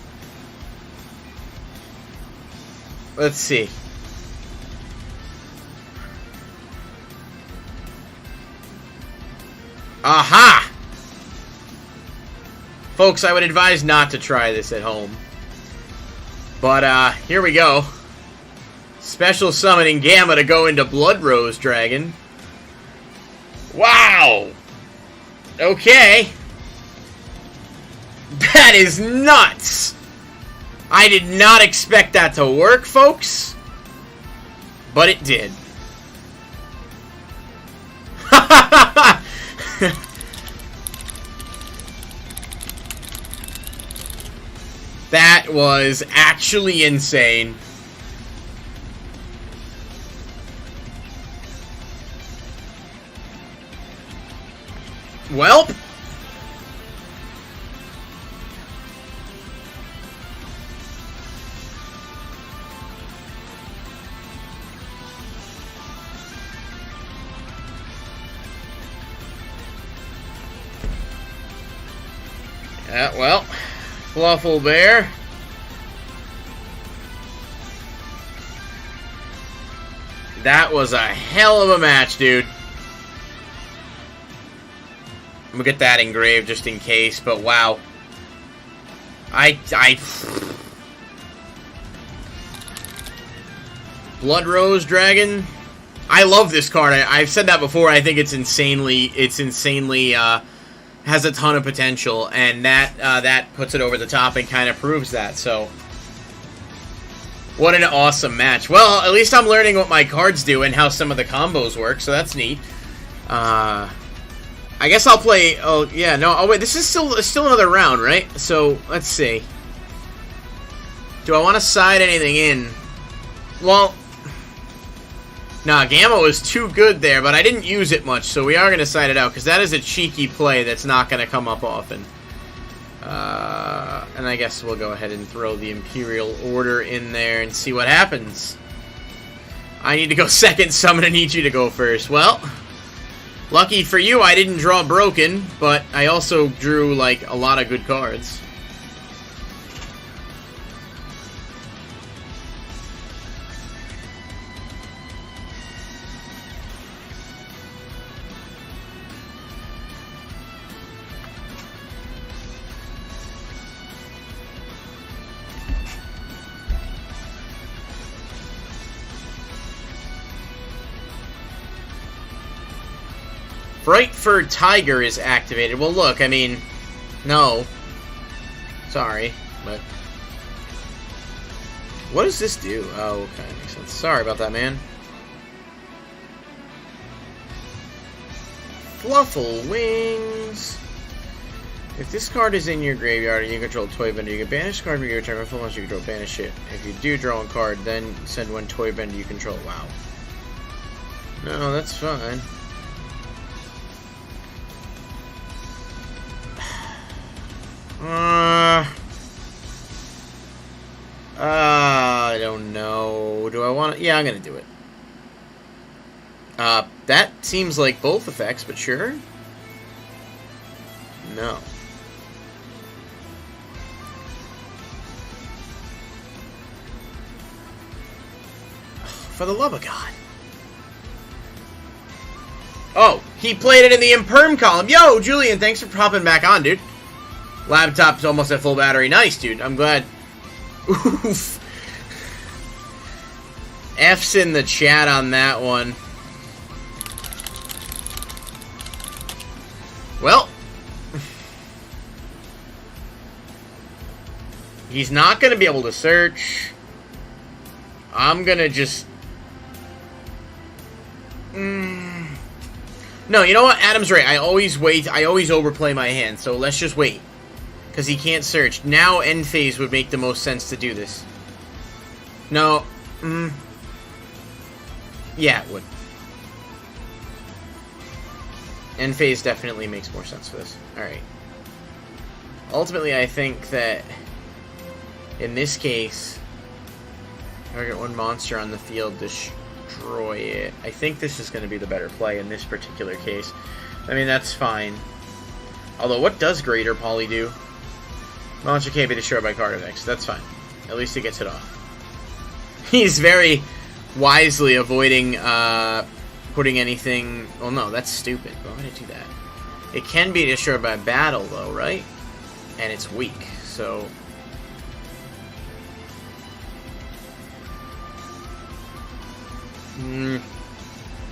Let's see. Aha! Folks, I would advise not to try this at home. But, here we go. Special summoning Gamma to go into Blood Rose Dragon. Wow! Okay. That is nuts! I did not expect that to work, folks. But it did. That was actually insane. Welp. Well, Fluffle Bear. That was a hell of a match, dude. I'm gonna get that engraved just in case, but wow. Blood Rose Dragon. I love this card. I've said that before. I think it's insanely has a ton of potential, and that puts it over the top and kind of proves that. So, what an awesome match. Well, at least I'm learning what my cards do and how some of the combos work, so that's neat. I guess I'll play... Oh, yeah, no, oh wait, this is still another round, right? So, let's see. Do I want to side anything in? Well... Nah, Gamma was too good there, but I didn't use it much, so we are going to side it out, because that is a cheeky play that's not going to come up often. And I guess we'll go ahead and throw the Imperial Order in there and see what happens. I need to go second summon and need you to go first. Well, Lucky for you, I didn't draw broken, but I also drew, like, a lot of good cards. Fright for Tiger is activated. Well, look, I mean, no. Sorry, but... What does this do? Oh, okay, makes sense. Sorry about that, man. Fluffle Wings. If this card is in your graveyard and you control Toy Bender, you can banish the card from your turn. If once you control, banish it. If you do draw a card, then send one Toy Bender you control. Wow. No, that's fine. I don't know. Do I want to? Yeah, I'm gonna do it. That seems like both effects, but sure. No. For the love of God. Oh, he played it in the imperm column. Yo, Julian, thanks for popping back on, dude. Laptop's almost at full battery. Nice, dude. I'm glad. Oof. F's in the chat on that one. Well. He's not going to be able to search. I'm going to just... No, you know what? Adam's right. I always wait. I always overplay my hand. So let's just wait. Because he can't search. Now end phase would make the most sense to do this. No. Yeah, it would. End phase definitely makes more sense for this. Alright. Ultimately, I think that in this case, target one monster on the field, destroy it. I think this is going to be the better play in this particular case. I mean, that's fine. Although, what does Greater Poly do? Monster can't be destroyed by card effects. That's fine. At least it gets it off. He's very wisely avoiding putting anything... Well, no, that's stupid. Why would I do that? It can be destroyed by battle, though, right? And it's weak, so...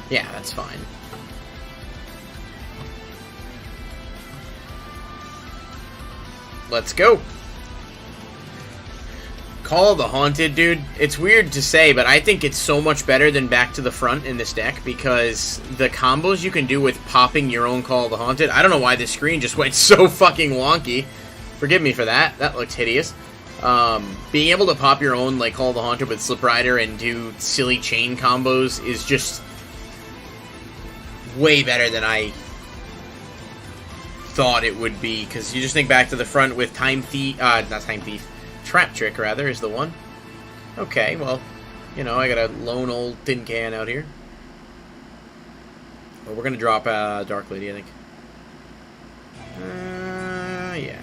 Yeah, that's fine. Let's go. Call of the Haunted, dude. It's weird to say, but I think it's so much better than Back to the Front in this deck because the combos you can do with popping your own Call of the Haunted. I don't know why this screen just went so fucking wonky. Forgive me for that. That looked hideous. Being able to pop your own like Call of the Haunted with Slip Rider and do silly chain combos is just way better than I thought it would be, because you just think Back to the Front with Time Thief, not Time Thief, Trap Trick, rather, is the one. Okay, well, you know, I got a lone old tin can out here. Well, we're gonna drop Dark Lady, I think. Yeah.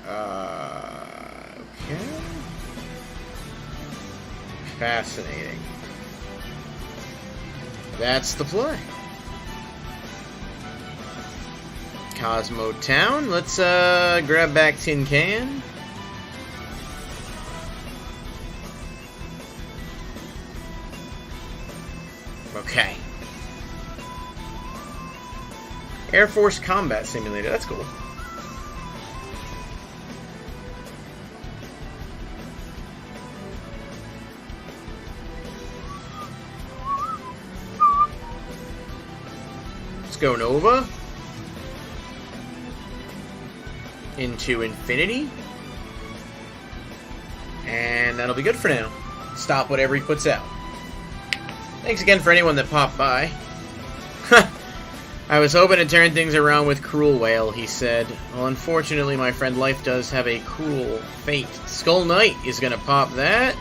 Okay. Fascinating. That's the play. Cosmo Town. Let's grab back Tin Can. Okay. Air Force Combat Simulator. That's cool. Let's go Nova. Into Infinity. And that'll be good for now. Stop whatever he puts out. Thanks again for anyone that popped by. I was hoping to turn things around with Cruel Whale, he said. Well, unfortunately, my friend, life does have a cruel fate. Skull Knight is going to pop that.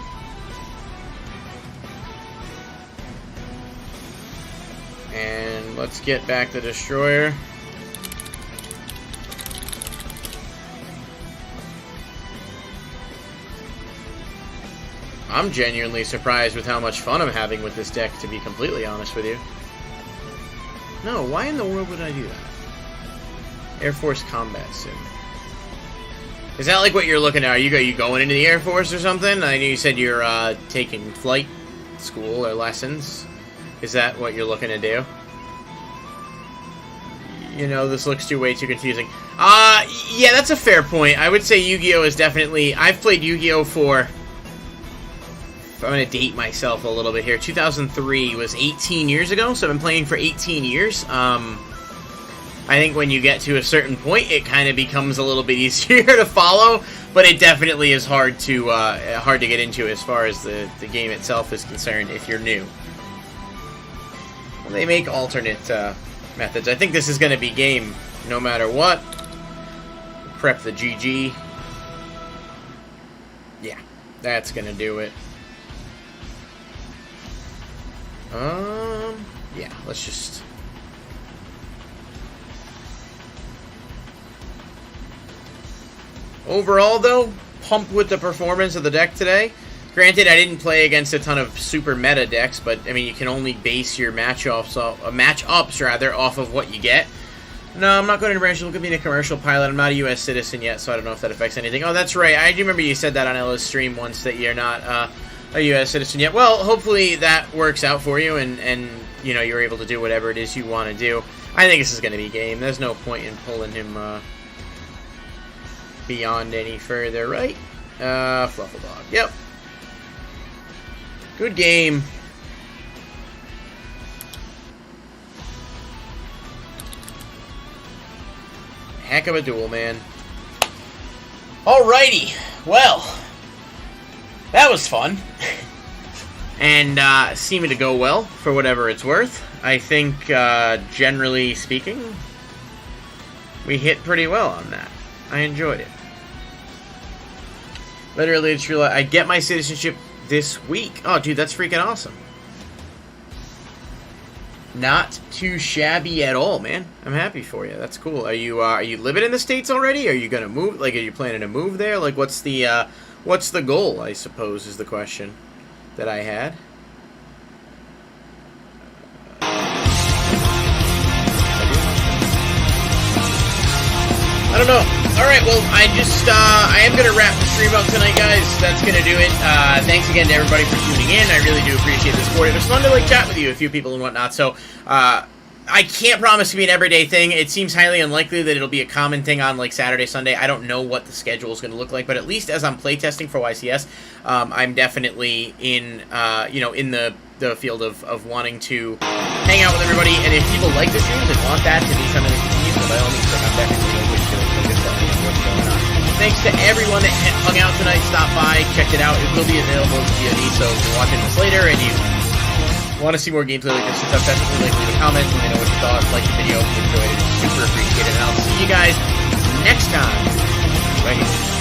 And let's get back the Destroyer. I'm genuinely surprised with how much fun I'm having with this deck, to be completely honest with you. No, why in the world would I do that? Air Force Combat Sim. Is that like what you're looking at? Are you going into the Air Force or something? I know you said you're taking flight school or lessons. Is that what you're looking to do? You know, this looks way too confusing. Yeah, that's a fair point. I would say Yu-Gi-Oh is definitely... I've played Yu-Gi-Oh for... I'm going to date myself a little bit here. 2003 was 18 years ago, so I've been playing for 18 years. I think when you get to a certain point, it kind of becomes a little bit easier to follow, but it definitely is hard to get into as far as the game itself is concerned if you're new. Well, they make alternate methods. I think this is going to be game no matter what. Prep the GG. Yeah, that's going to do it. Yeah, let's just... Overall, though, pumped with the performance of the deck today. Granted, I didn't play against a ton of super meta decks, but, I mean, you can only base your matchups off of what you get. No, I'm not going to branch. Look at being a commercial pilot. I'm not a U.S. citizen yet, so I don't know if that affects anything. Oh, that's right. I do remember you said that on Ella's stream once, that you're not a U.S. citizen yet. Well, hopefully that works out for you, and you know, you're able to do whatever it is you want to do. I think this is going to be game. There's no point in pulling him beyond any further, right? Fluffledog. Yep. Good game. Heck of a duel, man. Alrighty. Well, that was fun. And seeming to go well, for whatever it's worth. I think, generally speaking, we hit pretty well on that. I enjoyed it. Literally, it's real. I get my citizenship this week. Oh, dude, that's freaking awesome. Not too shabby at all, man. I'm happy for you. That's cool. Are you living in the States already? Are you gonna move? Like, are you planning to move there? Like, what's the goal, I suppose, is the question that I had. I don't know. Alright, well, I am going to wrap the stream up tonight, guys. That's going to do it. Thanks again to everybody for tuning in. I really do appreciate the support. It was fun to, like, chat with you, a few people and whatnot. So, I can't promise to be an everyday thing. It seems highly unlikely that it'll be a common thing on, like, Saturday, Sunday. I don't know what the schedule is going to look like, but at least as I'm playtesting for YCS, I'm definitely in, you know, in the field of wanting to hang out with everybody. And if people like the streams and want that to be something that continues, then by all means, I'm definitely open to it. So just let me know what's going on. Thanks to everyone that hung out tonight, stopped by, checked it out. It will be available to VOD, so if you're watching this later and you want to see more gameplay like this and stuff, definitely leave a comment. Let me know what you thought. Like the video if you enjoyed it. Super appreciate it. And I'll see you guys next time right here.